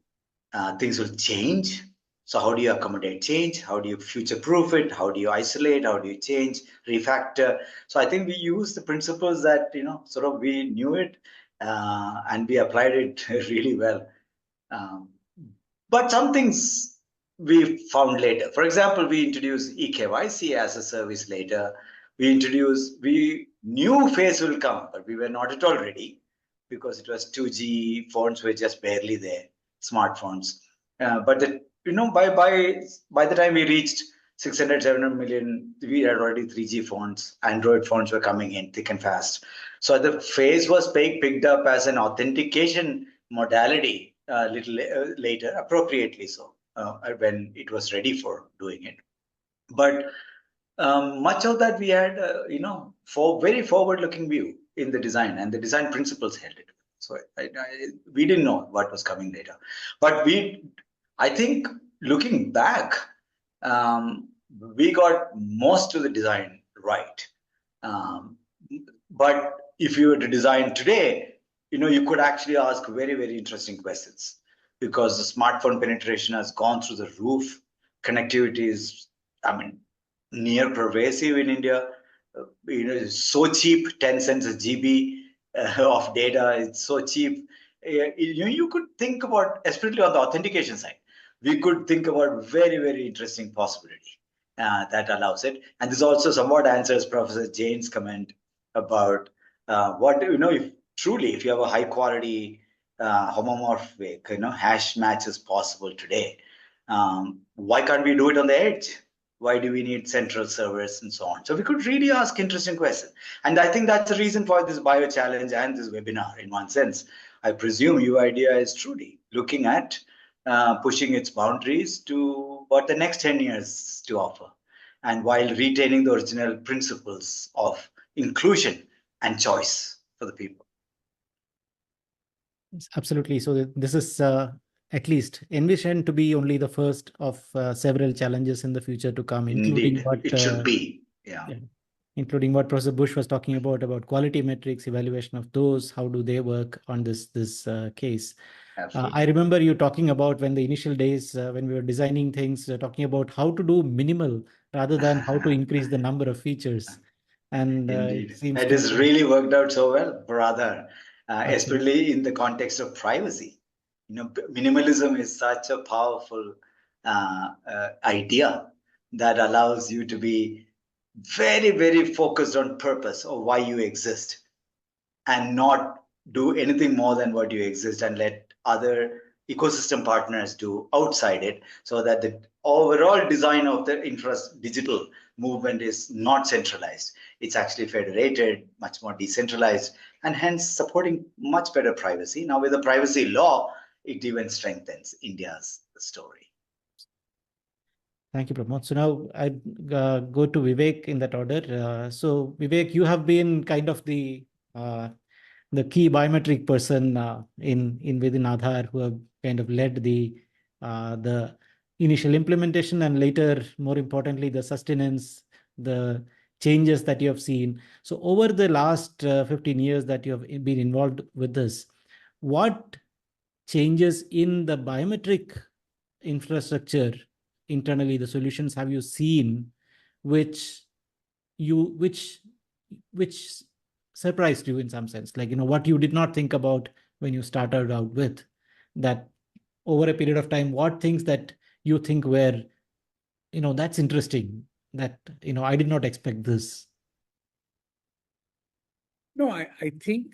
things will change. So how do you accommodate change? How do you future-proof it? How do you isolate? How do you change, refactor? So I think we use the principles that, sort of we knew it and we applied it really well. But some things we found later. For example, we introduced eKYC as a service later. We knew face will come, but we were not at all ready because it was 2G, phones were just barely there, smartphones. But by the time we reached 600, 700 million, we had already 3G phones. Android phones were coming in thick and fast. So the face was picked up as an authentication modality a little later, appropriately so, when it was ready for doing it. But much of that we had, for very forward-looking view in the design, and the design principles held it. So we didn't know what was coming later. But I think looking back, we got most of the design right. But if you were to design today, you could actually ask very, very interesting questions because the smartphone penetration has gone through the roof. Connectivity is, near pervasive in India. It's so cheap, 10 cents a GB of data. It's so cheap. You could think about, especially on the authentication side, we could think about very, very interesting possibility that allows it. And this also somewhat answers Professor Jain's comment about if you have a high quality homomorphic, hash matches possible today, why can't we do it on the edge? Why do we need central servers and so on? So we could really ask interesting questions. And I think that's the reason for this bio challenge and this webinar in one sense. I presume UIDAI is truly looking at pushing its boundaries to what the next 10 years to offer, and while retaining the original principles of inclusion and choice for the people.
Absolutely. So this is at least envisioned to be only the first of several challenges in the future to come, including
Indeed,
what
it should be. Yeah.
Including what Professor Buch was talking about quality metrics, evaluation of those, how do they work on this case. I remember you talking about when the initial days, when we were designing things, talking about how to do minimal rather than how to increase the number of features. And
it has really worked out so well, brother, especially in the context of privacy. Minimalism is such a powerful idea that allows you to be very, very focused on purpose or why you exist, and not do anything more than what you exist and let other ecosystem partners do outside it, so that the overall design of the digital movement is not centralized. It's actually federated, much more decentralized, and hence supporting much better privacy. Now with the privacy law, it even strengthens India's story.
Thank you, Pramod. So now I go to Vivek in that order. So Vivek, you have been kind of the key biometric person within Aadhaar, who have kind of led the initial implementation and later, more importantly, the sustenance, the changes that you have seen. So over the last 15 years that you have been involved with this, what changes in the biometric infrastructure internally, the solutions have you seen which surprised you in some sense, like what you did not think about when you started out with that? Over a period of time, what things that you think were that's interesting, that I did not expect this?
No, I think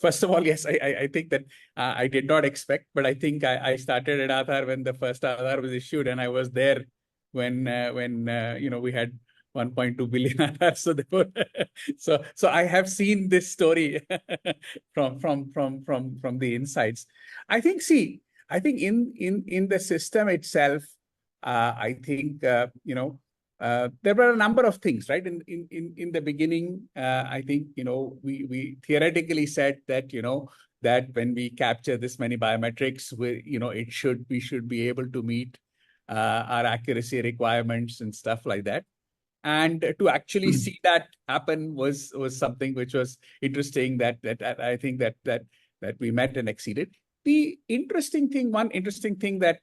first of all, yes, I think that I did not expect, but I think I started at Aadhaar when the first Aadhaar was issued, and I was there when we had 1.2 billion Aadhaar. So therefore, so I have seen this story from the insides. I think in the system itself, I think there were a number of things, right? In the beginning, I think we theoretically said that that when we capture this many biometrics, we should be able to meet our accuracy requirements and stuff like that. And to actually see that happen was something which was interesting. That I think that we met and exceeded. The one interesting thing that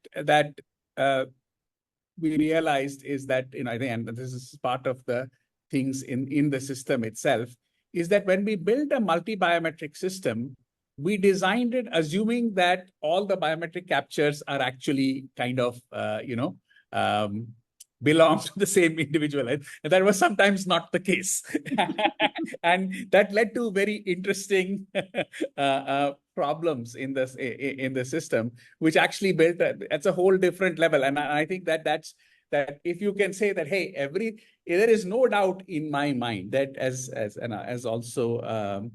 we realized is that, I think, and this is part of the things in the system itself, is that when we build a multi-biometric system, we designed it assuming that all the biometric captures are actually kind of, belong to the same individual. And that was sometimes not the case. And that led to very interesting problems in the system, which actually built that's a whole different level. And I think that if you can say that, hey, there is no doubt in my mind that as also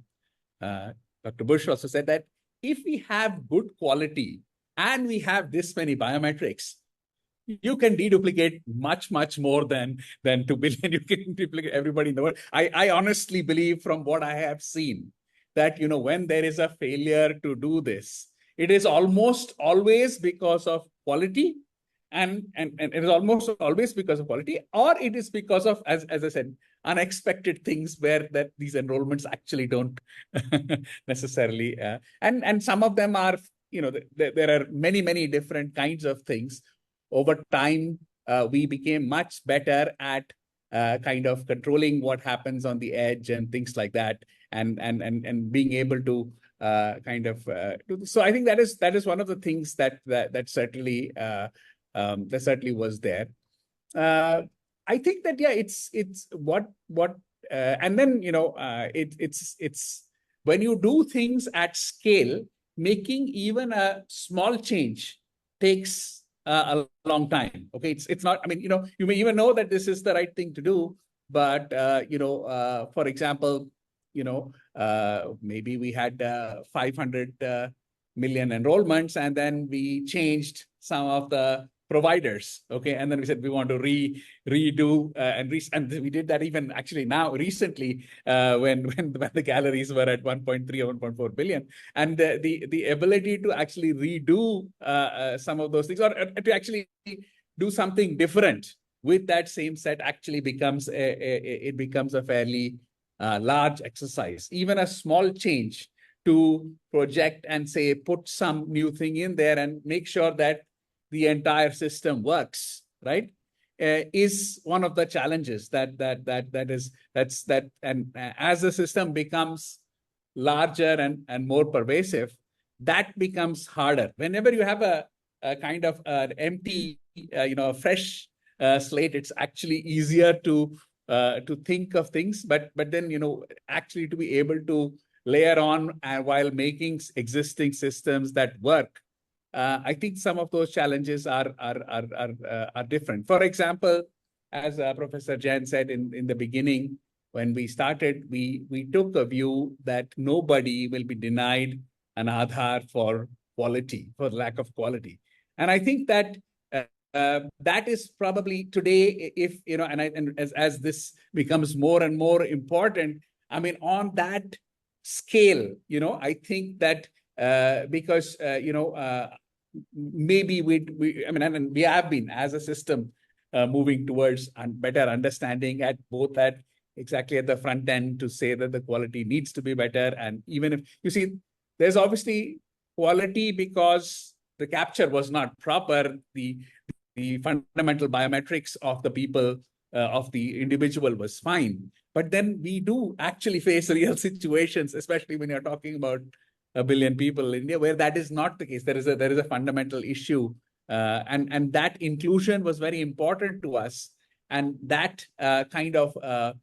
Dr. Buch also said, that if we have good quality and we have this many biometrics, you can deduplicate much more than 2 billion. You can duplicate everybody in the world. I honestly believe, from what I have seen, that when there is a failure to do this, it is almost always because of quality, and it is almost always because of quality, or it is because of, as I said, unexpected things where that these enrollments actually don't necessarily, and some of them are, there are many different kinds of things. Over time, we became much better at kind of controlling what happens on the edge and things like that, and being able to kind of do. So I think that is one of the things that certainly was there. I think that it's what and then it's when you do things at scale, making even a small change takes a long time. Okay, it's not. I mean, you may even know that this is the right thing to do, but for example, maybe we had 500 million enrollments, and then we changed some of the providers. Okay, and then we said we want to redo and we did that even actually now recently when the galleries were at 1.3 or 1.4 billion, and the ability to actually redo some of those things, or to actually do something different with that same set actually becomes a fairly large exercise. Even a small change to project and say put some new thing in there and make sure that the entire system works, right, is one of the challenges and as the system becomes larger and more pervasive, that becomes harder. Whenever you have a kind of an empty, fresh slate, it's actually easier to think of things, but then actually to be able to layer on while making existing systems that work. I think some of those challenges are different. For example, as Professor Jain said in the beginning, when we started, we took a view that nobody will be denied an Aadhaar for lack of quality. And I think that that is probably today, if and as this becomes more and more important, I mean, on that scale, I think that because maybe we have been as a system moving towards better understanding at exactly at the front end to say that the quality needs to be better. And even if you see, there's obviously quality because the capture was not proper. The fundamental biometrics of the people, of the individual was fine. But then we do actually face real situations, especially when you're talking about 1 billion people in India, where that is not the case. There is a fundamental issue, and that inclusion was very important to us. And that kind of how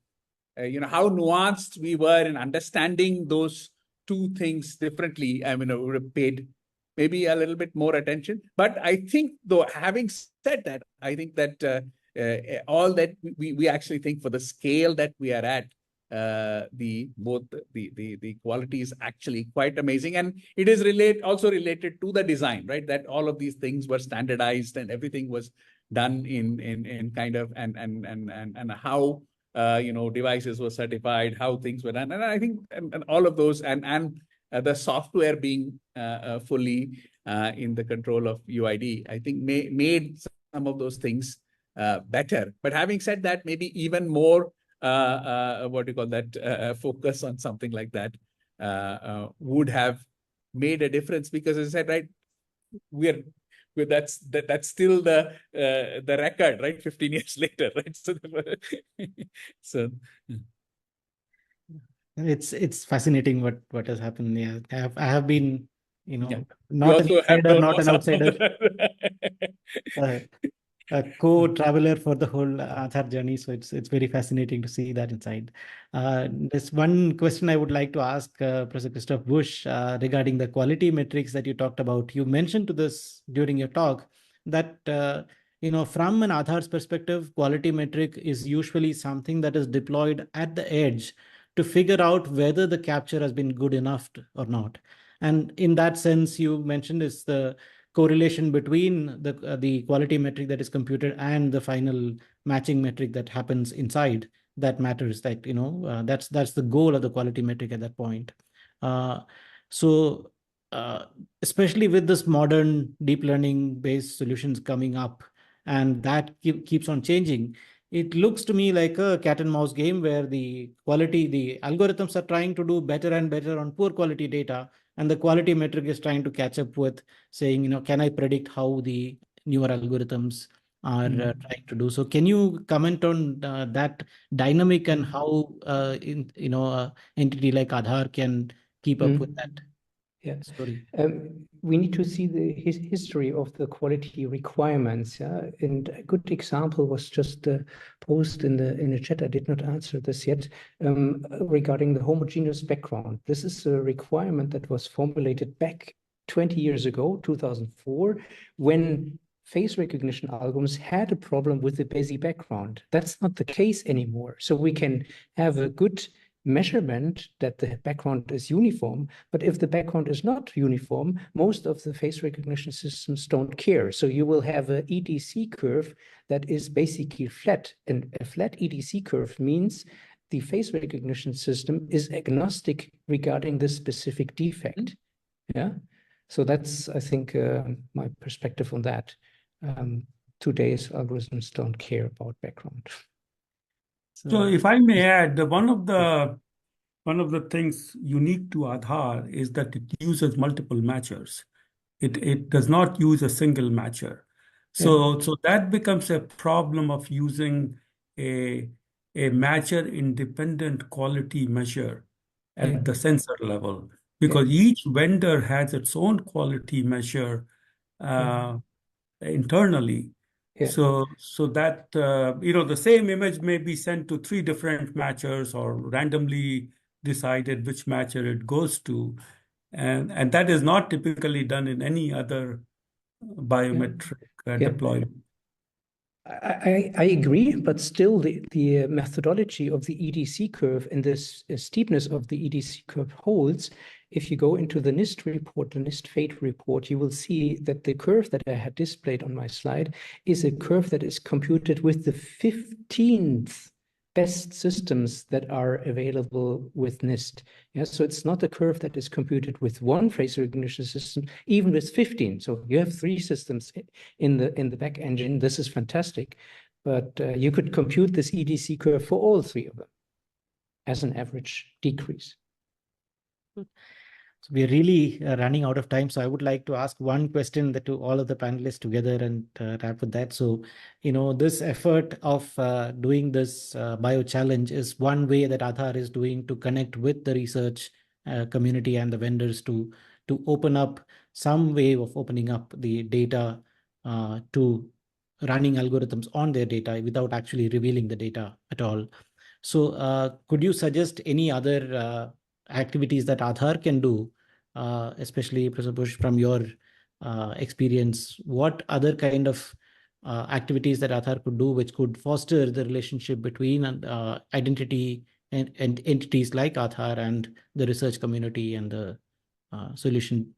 nuanced we were in understanding those two things differently. I mean, we would have paid maybe a little bit more attention. But I think, though, having said that, I think that all that we actually think for the scale that we are at, the quality is actually quite amazing, and it is also related to the design, right? That all of these things were standardized and everything was done in kind of and how devices were certified, how things were done, and I think and all of those and the software being fully in the control of UID, I think made some of those things better. But having said that, maybe even more focus on something like that would have made a difference, because as I said, right, that's still the record, right? 15 years later, right? So
it's fascinating what has happened. Yeah, I have been, you know,
yeah.
not an insider, not an
what's up.
outsider, a co-traveler for the whole Aadhaar journey. So it's very fascinating to see that inside. There's one question I would like to ask Professor Christoph Buch regarding the quality metrics that you talked about. You mentioned to this during your talk that you know, from an Aadhaar's perspective, quality metric is usually something that is deployed at the edge to figure out whether the capture has been good enough or not. And in that sense, you mentioned is the correlation between the quality metric that is computed and the final matching metric that happens inside that matters. That, you know, that's the goal of the quality metric at that point. So especially with this modern deep learning based solutions coming up, and that keeps on changing, it looks to me like a cat and mouse game where the algorithms are trying to do better and better on poor quality data, and the quality metric is trying to catch up with saying, you know, can I predict how the newer algorithms are trying to do? So can you comment on that dynamic and how entity like Aadhaar can keep up with that story?
We need to see the history of the quality requirements. Yeah? And a good example was just the post in the chat. I did not answer this yet regarding the homogeneous background. This is a requirement that was formulated back 20 years ago, 2004, when face recognition algorithms had a problem with the Bézier background. That's not the case anymore. So we can have a good measurement that the background is uniform, but if the background is not uniform, most of the face recognition systems don't care. So you will have an EDC curve that is basically flat, and a flat EDC curve means the face recognition system is agnostic regarding this specific defect. Yeah, so that's, I think, my perspective on that. Today's algorithms don't care about background.
So if I may add, one of the things unique to Aadhaar is that it uses multiple matchers. It does not use a single matcher. So that becomes a problem of using a matcher independent quality measure at the sensor level, because each vendor has its own quality measure internally. So that, the same image may be sent to 3 different matchers or randomly decided which matcher it goes to. And that is not typically done in any other biometric deployment.
I agree, but still the methodology of the EDC curve and this steepness of the EDC curve holds. If you go into the NIST report, the NIST FATE report, you will see that the curve that I had displayed on my slide is a curve that is computed with the 15th best systems that are available with NIST. Yeah, so it's not a curve that is computed with one face recognition system, even with 15. So you have 3 systems in the back engine. This is fantastic, but you could compute this EDC curve for all 3 of them as an average decrease.
So we're really running out of time. So I would like to ask one question to all of the panelists together and wrap with that. So, this effort of doing this bio challenge is one way that Aadhaar is doing to connect with the research community and the vendors to open up some way of opening up the data to running algorithms on their data without actually revealing the data at all. So could you suggest any other activities that Aadhaar can do, especially Professor Buch, from your experience? What other kind of activities that Aadhaar could do which could foster the relationship between identity and entities like Aadhaar and the research community and the solution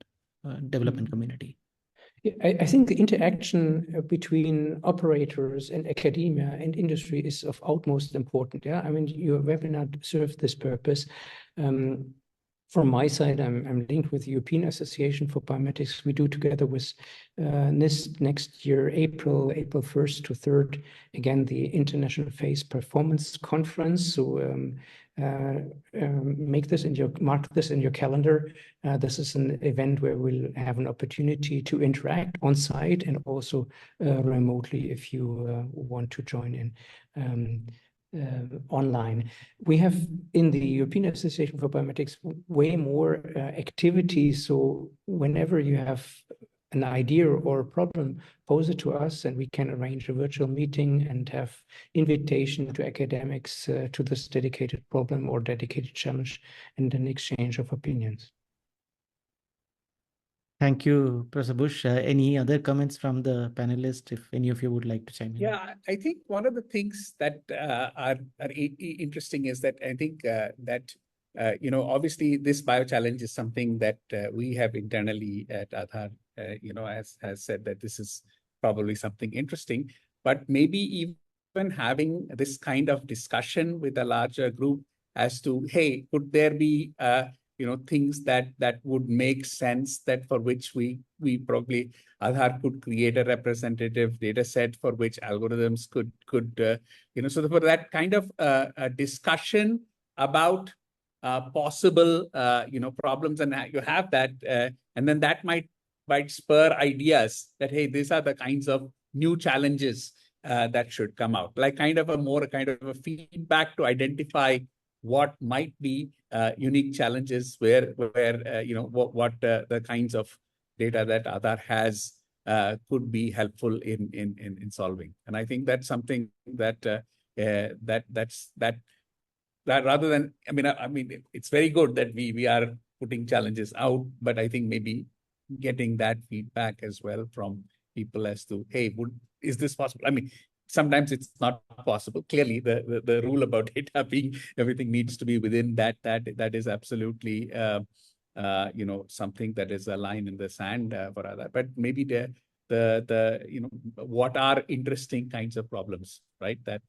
development community?
I think the interaction between operators and academia and industry is of utmost importance. Yeah, I mean, your webinar served this purpose. From my side, I'm linked with the European Association for Biometrics. We do together with NIST next year, April 1st to 3rd, again, the International Face Performance Conference. So mark this in your calendar. This is an event where we'll have an opportunity to interact on site and also remotely if you want to join in online. We have in the European Association for Biometrics way more activities. So whenever you have an idea or a problem, pose it to us and we can arrange a virtual meeting and have invitation to academics to this dedicated problem or dedicated challenge and an exchange of opinions.
Thank you, Professor Buch. Any other comments from the panelists, if any of you would like to chime in?
Yeah, I think one of the things that are interesting is that I think obviously this bio challenge is something that we have internally at Aadhaar, has said that this is probably something interesting, but maybe even having this kind of discussion with a larger group as to, hey, could there be things that would make sense, that for which we probably Aadhaar could create a representative data set for which algorithms could so for that kind of a discussion about possible problems, and you have that and then that might spur ideas that, hey, these are the kinds of new challenges that should come out, like kind of a feedback to identify what might be unique challenges where what the kinds of data that Aadhaar has could be helpful in solving. And I think that's something that rather than, I mean, it's very good that we are putting challenges out, but I think maybe getting that feedback as well from people as to, hey, is this possible? I mean, sometimes it's not possible. Clearly, the rule about data being everything needs to be within that is absolutely something that is a line in the sand for Aadhaar. But maybe what are interesting kinds of problems, right? That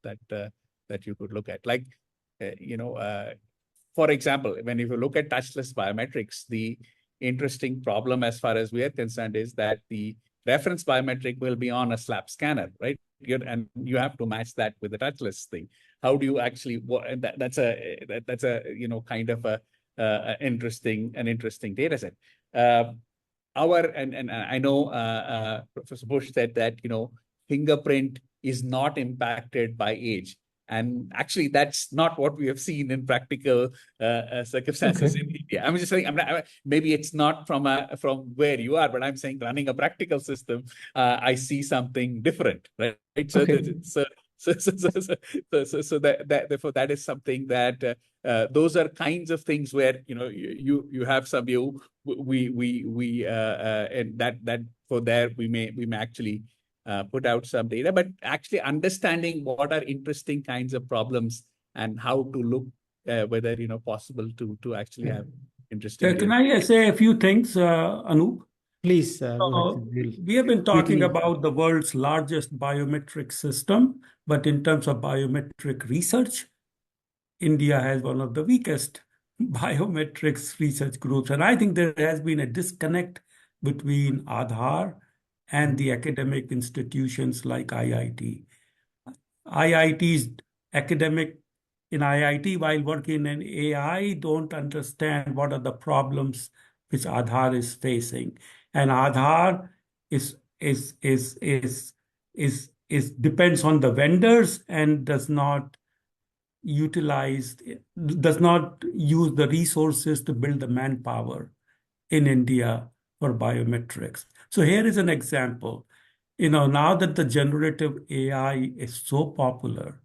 you could look at, like for example, if you look at touchless biometrics, the interesting problem as far as we are concerned is that the reference biometric will be on a slap scanner, right? And you have to match that with the touchless thing. How do you actually? That's a kind of an interesting data set. And I know Professor Buch said that fingerprint is not impacted by age. And actually, that's not what we have seen in practical circumstances in India. I'm just saying, maybe it's not from where you are, but I'm saying running a practical system, I see something different, right? So, therefore, that is something that those are kinds of things where you have some view. And that for there we may actually put out some data, but actually understanding what are interesting kinds of problems and how to look whether possible to actually have interesting.
Can I say a few things, Anoop?
Please.
We have been talking about the world's largest biometric system, but in terms of biometric research, India has one of the weakest biometrics research groups, and I think there has been a disconnect between Aadhaar and the academic institutions like IIT. IIT's academic in IIT, while working in AI, don't understand what are the problems which Aadhaar is facing. And Aadhaar depends on the vendors and does not use the resources to build the manpower in India for biometrics. So here is an example. Now that the generative AI is so popular,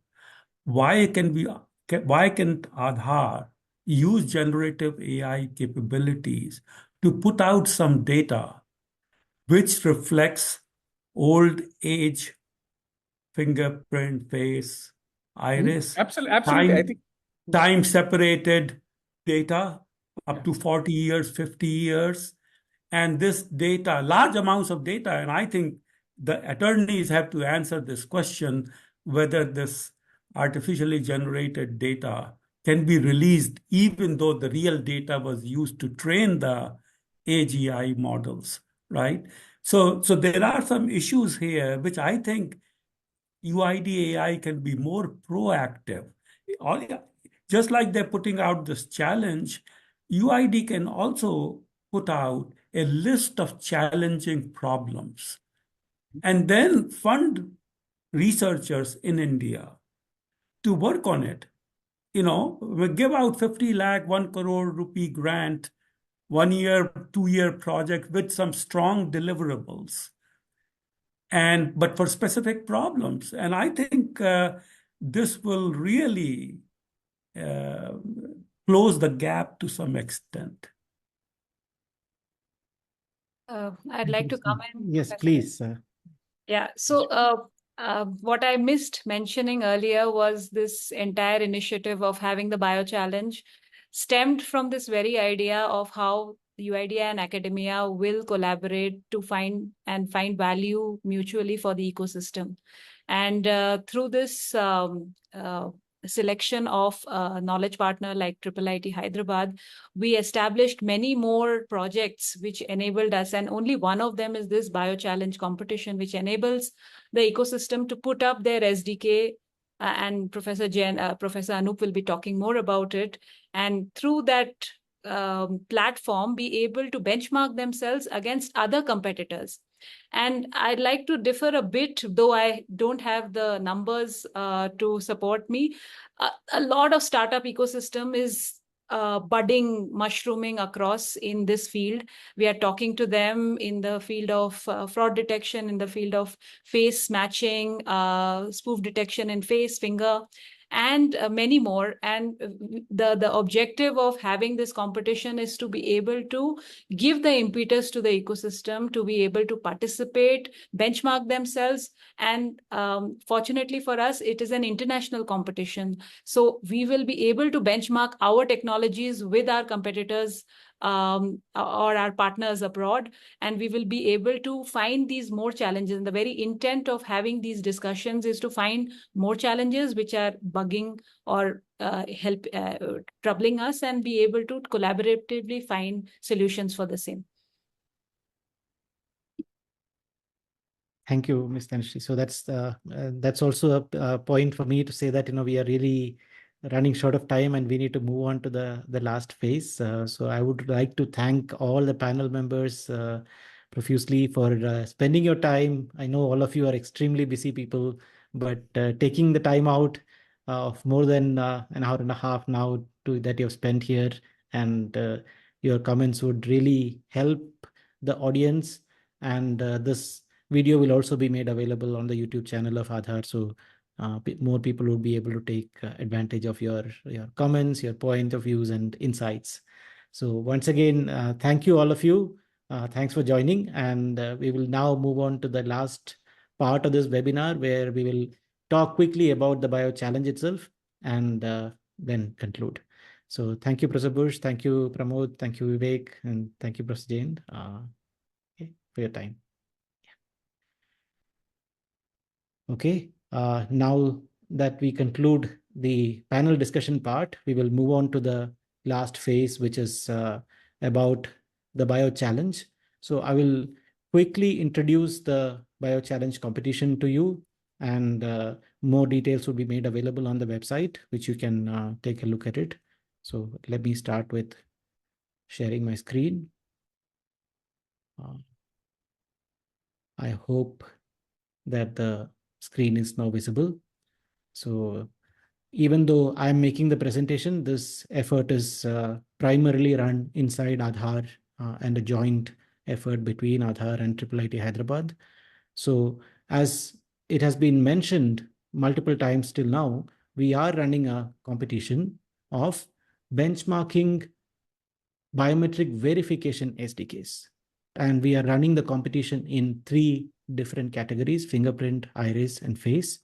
why can't Aadhaar use generative AI capabilities to put out some data which reflects old age, fingerprint, face, iris,
absolutely. I think
time separated data up to 40 years, 50 years. And this data, large amounts of data, and I think the attorneys have to answer this question, whether this artificially generated data can be released even though the real data was used to train the AGI models, right? So there are some issues here which I think UIDAI can be more proactive. just like they're putting out this challenge, UID can also put out a list of challenging problems and then fund researchers in India to work on it. You know, we give out 50 lakh, 1 crore rupee grant, 1 year, 2 year project with some strong deliverables, but for specific problems. And I think this will really close the gap to some extent.
I'd like to comment.
Yes,
Professor.
please.
Yeah, so what I missed mentioning earlier was this entire initiative of having the bio challenge stemmed from this very idea of how UIDAI and academia will collaborate to find value mutually for the ecosystem. And through this selection of a knowledge partner like IIIT Hyderabad, we established many more projects which enabled us, and only one of them is this bio challenge competition, which enables the ecosystem to put up their SDK, and Professor Anoop will be talking more about it, and through that platform be able to benchmark themselves against other competitors. And I'd like to differ a bit, though I don't have the numbers to support me. A lot of startup ecosystem is budding, mushrooming across in this field. We are talking to them in the field of fraud detection, in the field of face matching, spoof detection in face, finger, and many more. And the objective of having this competition is to be able to give the impetus to the ecosystem to be able to participate, benchmark themselves. And fortunately for us, it is an international competition. So we will be able to benchmark our technologies with our competitors or our partners abroad, and we will be able to find these more challenges. And the very intent of having these discussions is to find more challenges which are bugging or troubling us, and be able to collaboratively find solutions for the same.
Thank you, Ms. Tanushree. So that's also a point for me to say that, we are really running short of time and we need to move on to the last phase. So I would like to thank all the panel members profusely for spending your time. I know all of you are extremely busy people, but taking the time out of more than an hour and a half now that you have spent here, and your comments would really help the audience. And this video will also be made available on the YouTube channel of Aadhaar. So more people will be able to take advantage of your comments, your point of views and insights. So once again, thank you all of you. Thanks for joining. And we will now move on to the last part of this webinar, where we will talk quickly about the bio challenge itself and then conclude. So thank you, Professor Buch. Thank you, Pramod. Thank you, Vivek. And thank you, Professor Jain, for your time. Okay, now that we conclude the panel discussion part, we will move on to the last phase, which is about the bio challenge. So I will quickly introduce the bio challenge competition to you, and more details will be made available on the website, which you can take a look at it. So let me start with sharing my screen. I hope that the screen is now visible. So even though I'm making the presentation, this effort is primarily run inside Aadhaar and a joint effort between Aadhaar and IIIT Hyderabad. So as it has been mentioned multiple times till now, we are running a competition of benchmarking biometric verification SDKs. And we are running the competition in 3 different categories: fingerprint, iris, and face.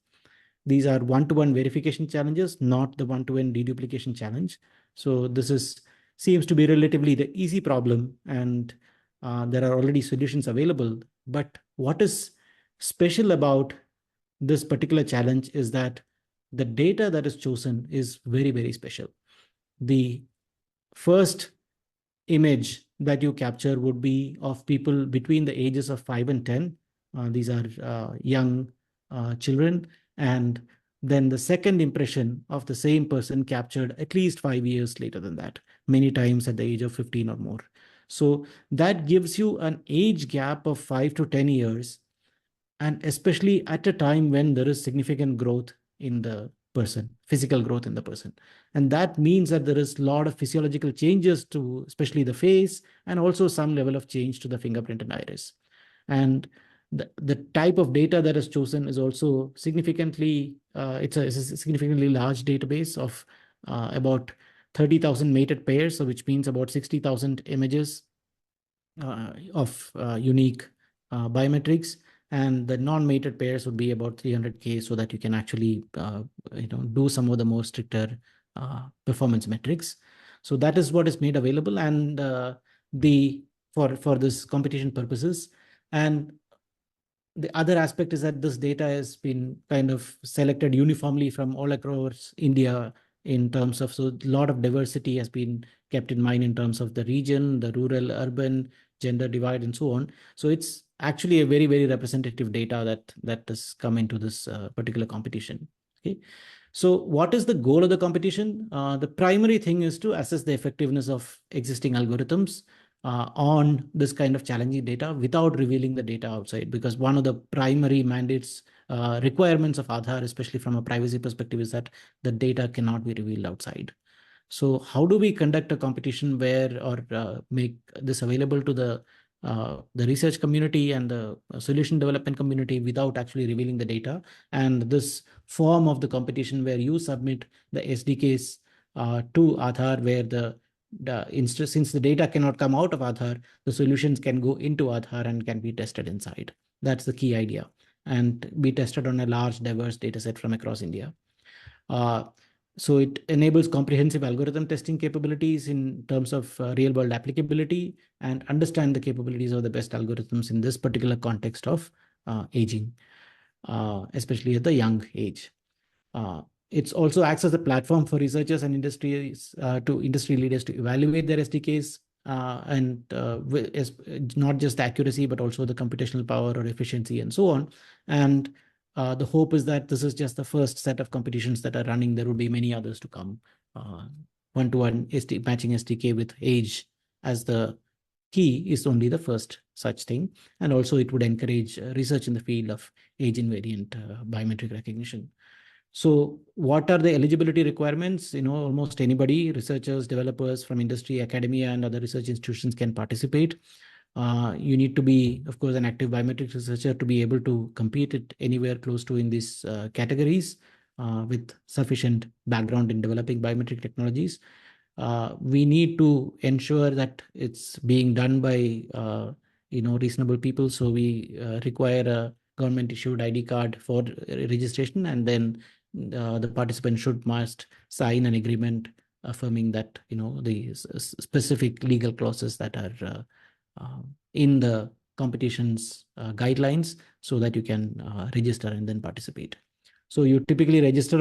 These are one-to-one verification challenges, not the one-to-one deduplication challenge. So this seems to be relatively the easy problem, and there are already solutions available. But what is special about this particular challenge is that the data that is chosen is very, very special. The first image that you capture would be of people between the ages of 5 and 10. These are young children, and then the second impression of the same person captured at least 5 years later than that, many times at the age of 15 or more. So that gives you an age gap of 5 to 10 years, and especially at a time when there is significant growth in the person, physical growth in the person. And that means that there is a lot of physiological changes to especially the face, and also some level of change to the fingerprint and iris. And the type of data that is chosen is also significantly, it's a significantly large database of about 30,000 mated pairs, so which means about 60,000 images of unique biometrics. And the non-mated pairs would be about 300K, so that you can actually do some of the more stricter performance metrics. So that is what is made available, and for this competition purposes. And the other aspect is that this data has been kind of selected uniformly from all across India in terms of, so a lot of diversity has been kept in mind in terms of the region, the rural, urban, gender divide, and so on. So it's actually a very, very representative data that has come into this particular competition. Okay. So what is the goal of the competition? The primary thing is to assess the effectiveness of existing algorithms on this kind of challenging data without revealing the data outside, because one of the primary mandates, requirements of Aadhaar, especially from a privacy perspective, is that the data cannot be revealed outside. So how do we conduct a competition where, or make this available to the research community and the solution development community without actually revealing the data? And this form of the competition where you submit the SDKs to Aadhaar, where since the data cannot come out of Aadhaar, the solutions can go into Aadhaar and can be tested inside. That's the key idea, and be tested on a large, diverse data set from across India. So it enables comprehensive algorithm testing capabilities in terms of real-world applicability, and understand the capabilities of the best algorithms in this particular context of aging, especially at the young age. It also acts as a platform for researchers and industry leaders to evaluate their SDKs, and not just the accuracy, but also the computational power or efficiency and so on. And the hope is that this is just the first set of competitions that are running. There will be many others to come. One-to-one matching SDK with age as the key is only the first such thing. And also it would encourage research in the field of age invariant biometric recognition. So what are the eligibility requirements? Almost anybody, researchers, developers from industry, academia, and other research institutions can participate. You need to be, of course, an active biometric researcher to be able to compete at anywhere close to in these categories with sufficient background in developing biometric technologies. We need to ensure that it's being done by reasonable people. So we require a government issued ID card for registration, and then the participant must sign an agreement affirming that the specific legal clauses that are in the competition's guidelines, so that you can register and then participate. So you typically register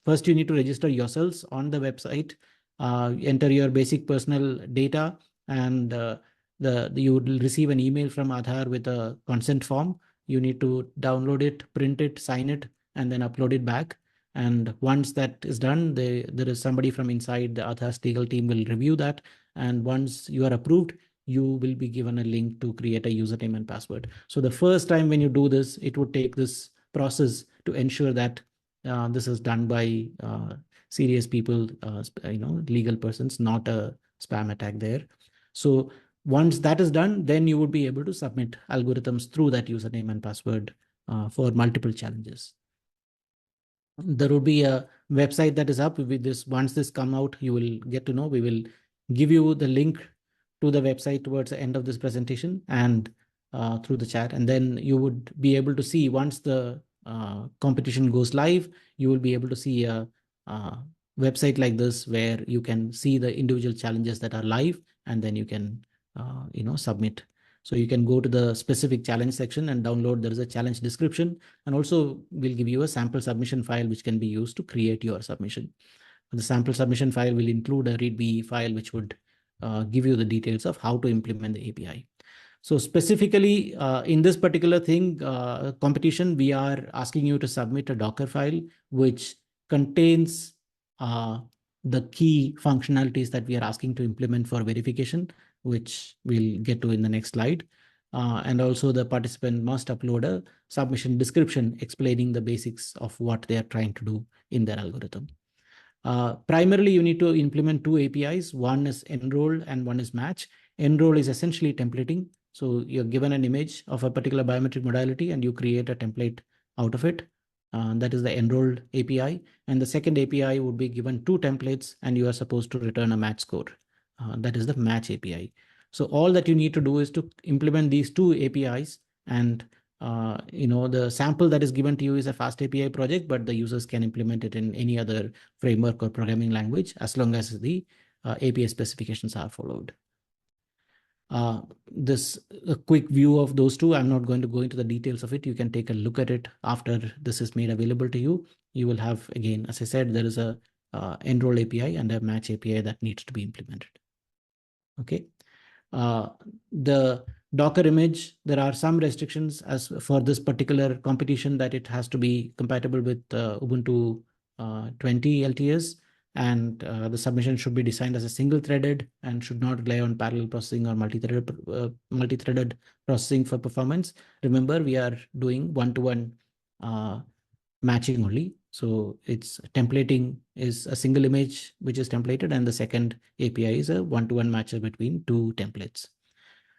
first you need to register yourselves on the website, enter your basic personal data, and you will receive an email from Aadhaar with a consent form. You need to download it, print it, sign it, and then upload it back. And once that is done, there is somebody from inside the Aadhaar's legal team will review that. And once you are approved, you will be given a link to create a username and password. So the first time when you do this, it would take this process to ensure that this is done by serious people, legal persons, not a spam attack there. So once that is done, then you would be able to submit algorithms through that username and password for multiple challenges. There will be a website that is up with this. Once this come out, you will get to know. We will give you the link to the website towards the end of this presentation and through the chat. And then you would be able to see, once the competition goes live, you will be able to see a website like this where you can see the individual challenges that are live, and then you can submit. So you can go to the specific challenge section and download. There is a challenge description, and also we'll give you a sample submission file which can be used to create your submission. The sample submission file will include a README file which would give you the details of how to implement the API. So specifically in this particular thing, competition, we are asking you to submit a Docker file which contains the key functionalities that we are asking to implement for verification, which we'll get to in the next slide. And also the participant must upload a submission description explaining the basics of what they are trying to do in their algorithm. Primarily, you need to implement two APIs. One is enroll and one is match. Enroll is essentially templating. So you're given an image of a particular biometric modality and you create a template out of it. That is the enrolled API. And the second API would be given two templates and you are supposed to return a match score. That is the match API. So all that you need to do is to implement these two APIs, and the sample that is given to you is a fast API project, but the users can implement it in any other framework or programming language as long as the API specifications are followed. This a quick view of those two. I'm not going to go into the details of it. You can take a look at it after this is made available to you. You will have, again, as I said, there is a enroll API and a match API that needs to be implemented. Okay. The Docker image, there are some restrictions as for this particular competition that it has to be compatible with Ubuntu 20 LTS, and the submission should be designed as a single-threaded and should not rely on parallel processing or multi-threaded processing for performance. Remember, we are doing one-to-one matching only. So it's templating is a single image which is templated, and the second API is a one-to-one matcher between two templates.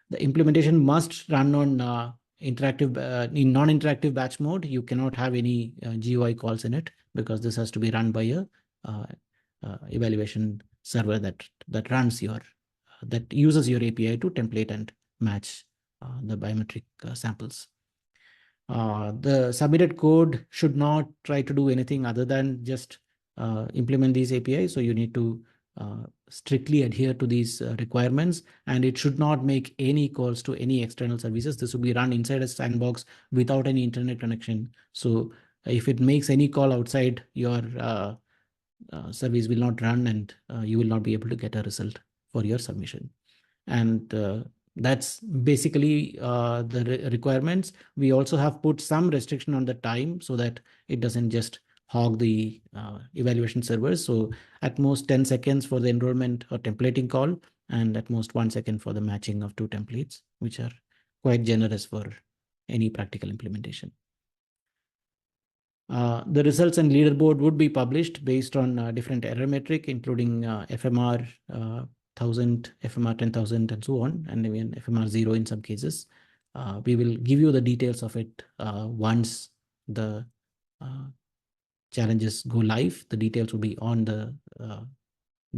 The implementation must run on in non-interactive batch mode. You cannot have any GUI calls in it because this has to be run by a evaluation server that uses your API to template and match the biometric samples. The submitted code should not try to do anything other than just implement these APIs. So you need to strictly adhere to these requirements, and it should not make any calls to any external services. This will be run inside a sandbox without any internet connection. So if it makes any call outside, your service will not run, and you will not be able to get a result for your submission. And that's basically the requirements. We also have put some restriction on the time so that it doesn't just hog the evaluation servers. So at most 10 seconds for the enrollment or templating call, and at most 1 second for the matching of two templates, which are quite generous for any practical implementation. The results and leaderboard would be published based on different error metric, including FMR 1000, FMR 10,000, and so on, and even FMR 0 in some cases. We will give you the details of it once the challenges go live. The details will be on the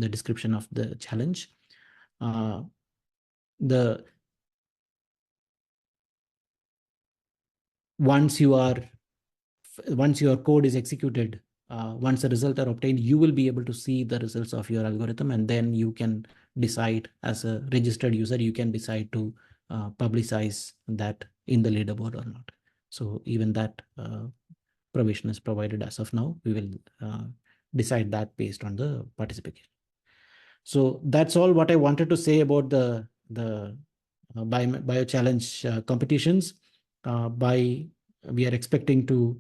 description of the challenge. Once your code is executed, once the results are obtained, you will be able to see the results of your algorithm, and then you can decide, as a registered user, you can decide to publicize that in the leaderboard or not. So even that provision is provided as of now. We will decide that based on the participation. So that's all what I wanted to say about the bio challenge competitions. We are expecting to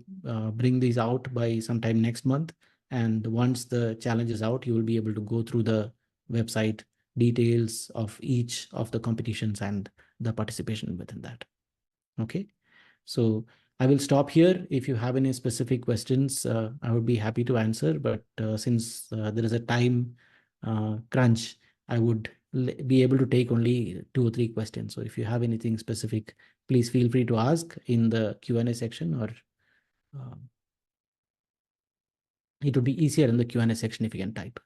bring these out by sometime next month. And once the challenge is out, you will be able to go through the website details of each of the competitions and the participation within that. Okay, so I will stop here. If you have any specific questions, I would be happy to answer. But since there is a time crunch, I would be able to take only 2 or 3 questions. So if you have anything specific, please feel free to ask in the Q&A section, or it would be easier in the Q&A section if you can type.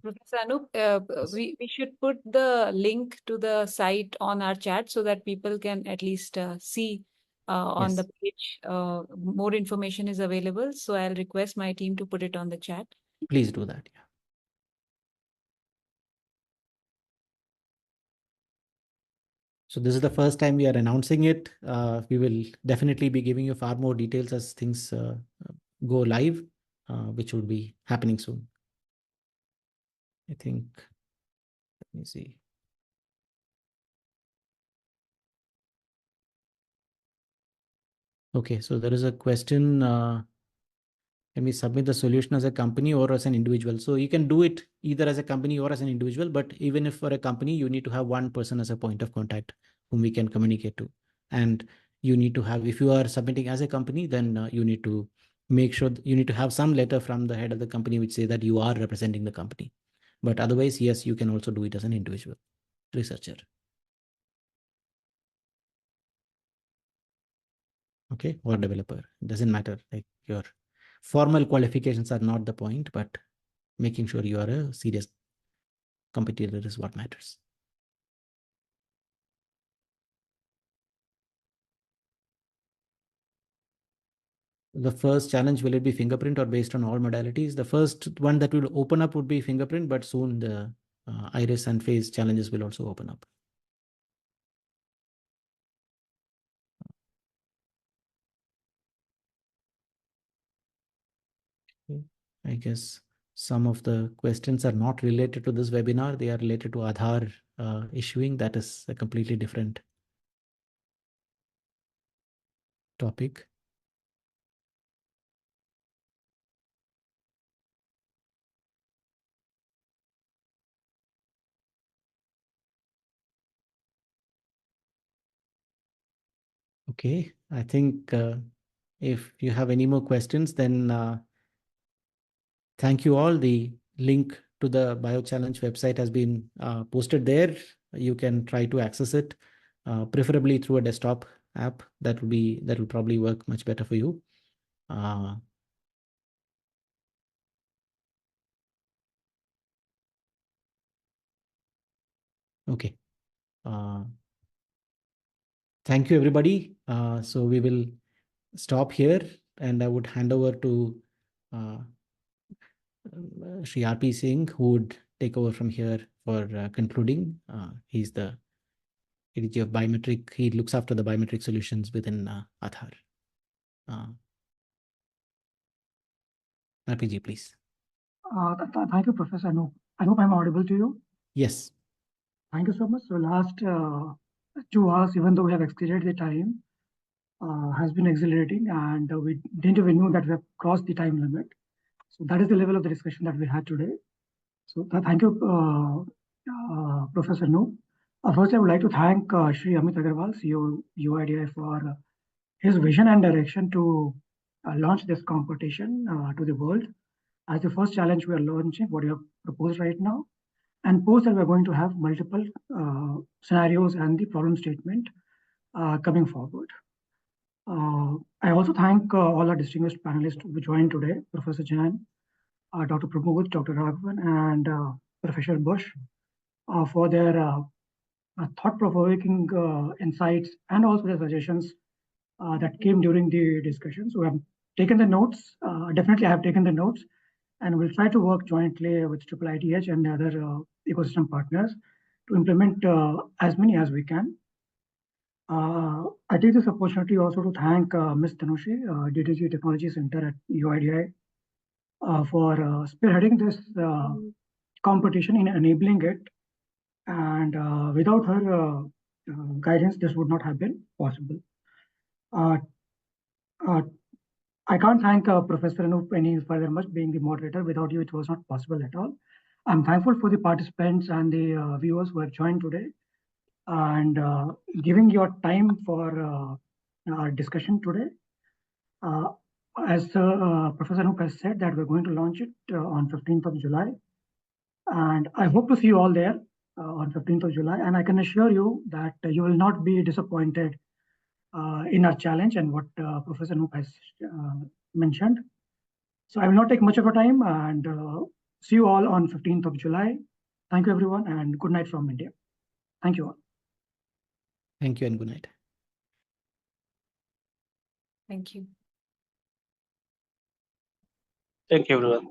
Professor Anoop, we should put the link to the site on our chat so that people can at least see on the page. More information is available. So I'll request my team to put it on the chat.
Please do that. Yeah. So this is the first time we are announcing it. We will definitely be giving you far more details as things go live, which will be happening soon. I think, let me see. Okay, so there is a question. Can we submit the solution as a company or as an individual? So you can do it either as a company or as an individual, but even if for a company, you need to have one person as a point of contact whom we can communicate to. And you need to have, if you are submitting as a company, then you need to make sure you need to have some letter from the head of the company which say that you are representing the company. But otherwise, yes, you can also do it as an individual researcher. Okay, or developer. It doesn't matter. Like your formal qualifications are not the point, but making sure you are a serious competitor is what matters. The first challenge, will it be fingerprint or based on all modalities? The first one that will open up would be fingerprint, but soon the iris and face challenges will also open up. Okay. I guess some of the questions are not related to this webinar. They are related to Aadhaar issuing. That is a completely different topic. Okay, I think if you have any more questions, then thank you all. The link to the BioChallenge website has been posted there. You can try to access it, preferably through a desktop app. That will probably work much better for you. Okay. Thank you, everybody. So we will stop here, and I would hand over to Shri R.P. Singh, who would take over from here for concluding. He's the ADG of biometric. He looks after the biometric solutions within Aadhaar. RPG, please.
Thank you, Professor Anoop. I hope I'm audible to you.
Yes.
Thank you so much. So last 2 hours, even though we have exceeded the time, has been exhilarating, and we didn't even know that we have crossed the time limit. So that is the level of the discussion that we had today. So thank you, Professor Anoop. First, I would like to thank Shri Amit Agarwal, CEO UIDAI, for his vision and direction to launch this competition to the world. As the first challenge we are launching, what you have proposed right now, and post that we are going to have multiple scenarios and the problem statement coming forward. I also thank all our distinguished panelists who joined today, Professor Jain, Dr. Pramod, Dr. Raghavan, and Professor Buch, for their thought-provoking insights and also their suggestions that came during the discussion. So I have taken the notes. Definitely, I have taken the notes, and we'll try to work jointly with IIIT and the other ecosystem partners to implement as many as we can. I take this opportunity also to thank Ms. Tanushi, DDG Technology Center at UIDAI, for spearheading this competition in enabling it. And without her guidance, this would not have been possible. I can't thank Professor Anoop any further much, being the moderator. Without you, it was not possible at all. I'm thankful for the participants and the viewers who have joined today and giving your time for our discussion today. As Professor Anoop has said, that we're going to launch it on 15th of July. And I hope to see you all there on 15th of July. And I can assure you that you will not be disappointed in our challenge and what Professor Anoop has mentioned. So I will not take much of your time, and see you all on 15th of July. Thank you, everyone, and good night from India. Thank you all.
Thank you and good night.
Thank you.
Thank you, everyone.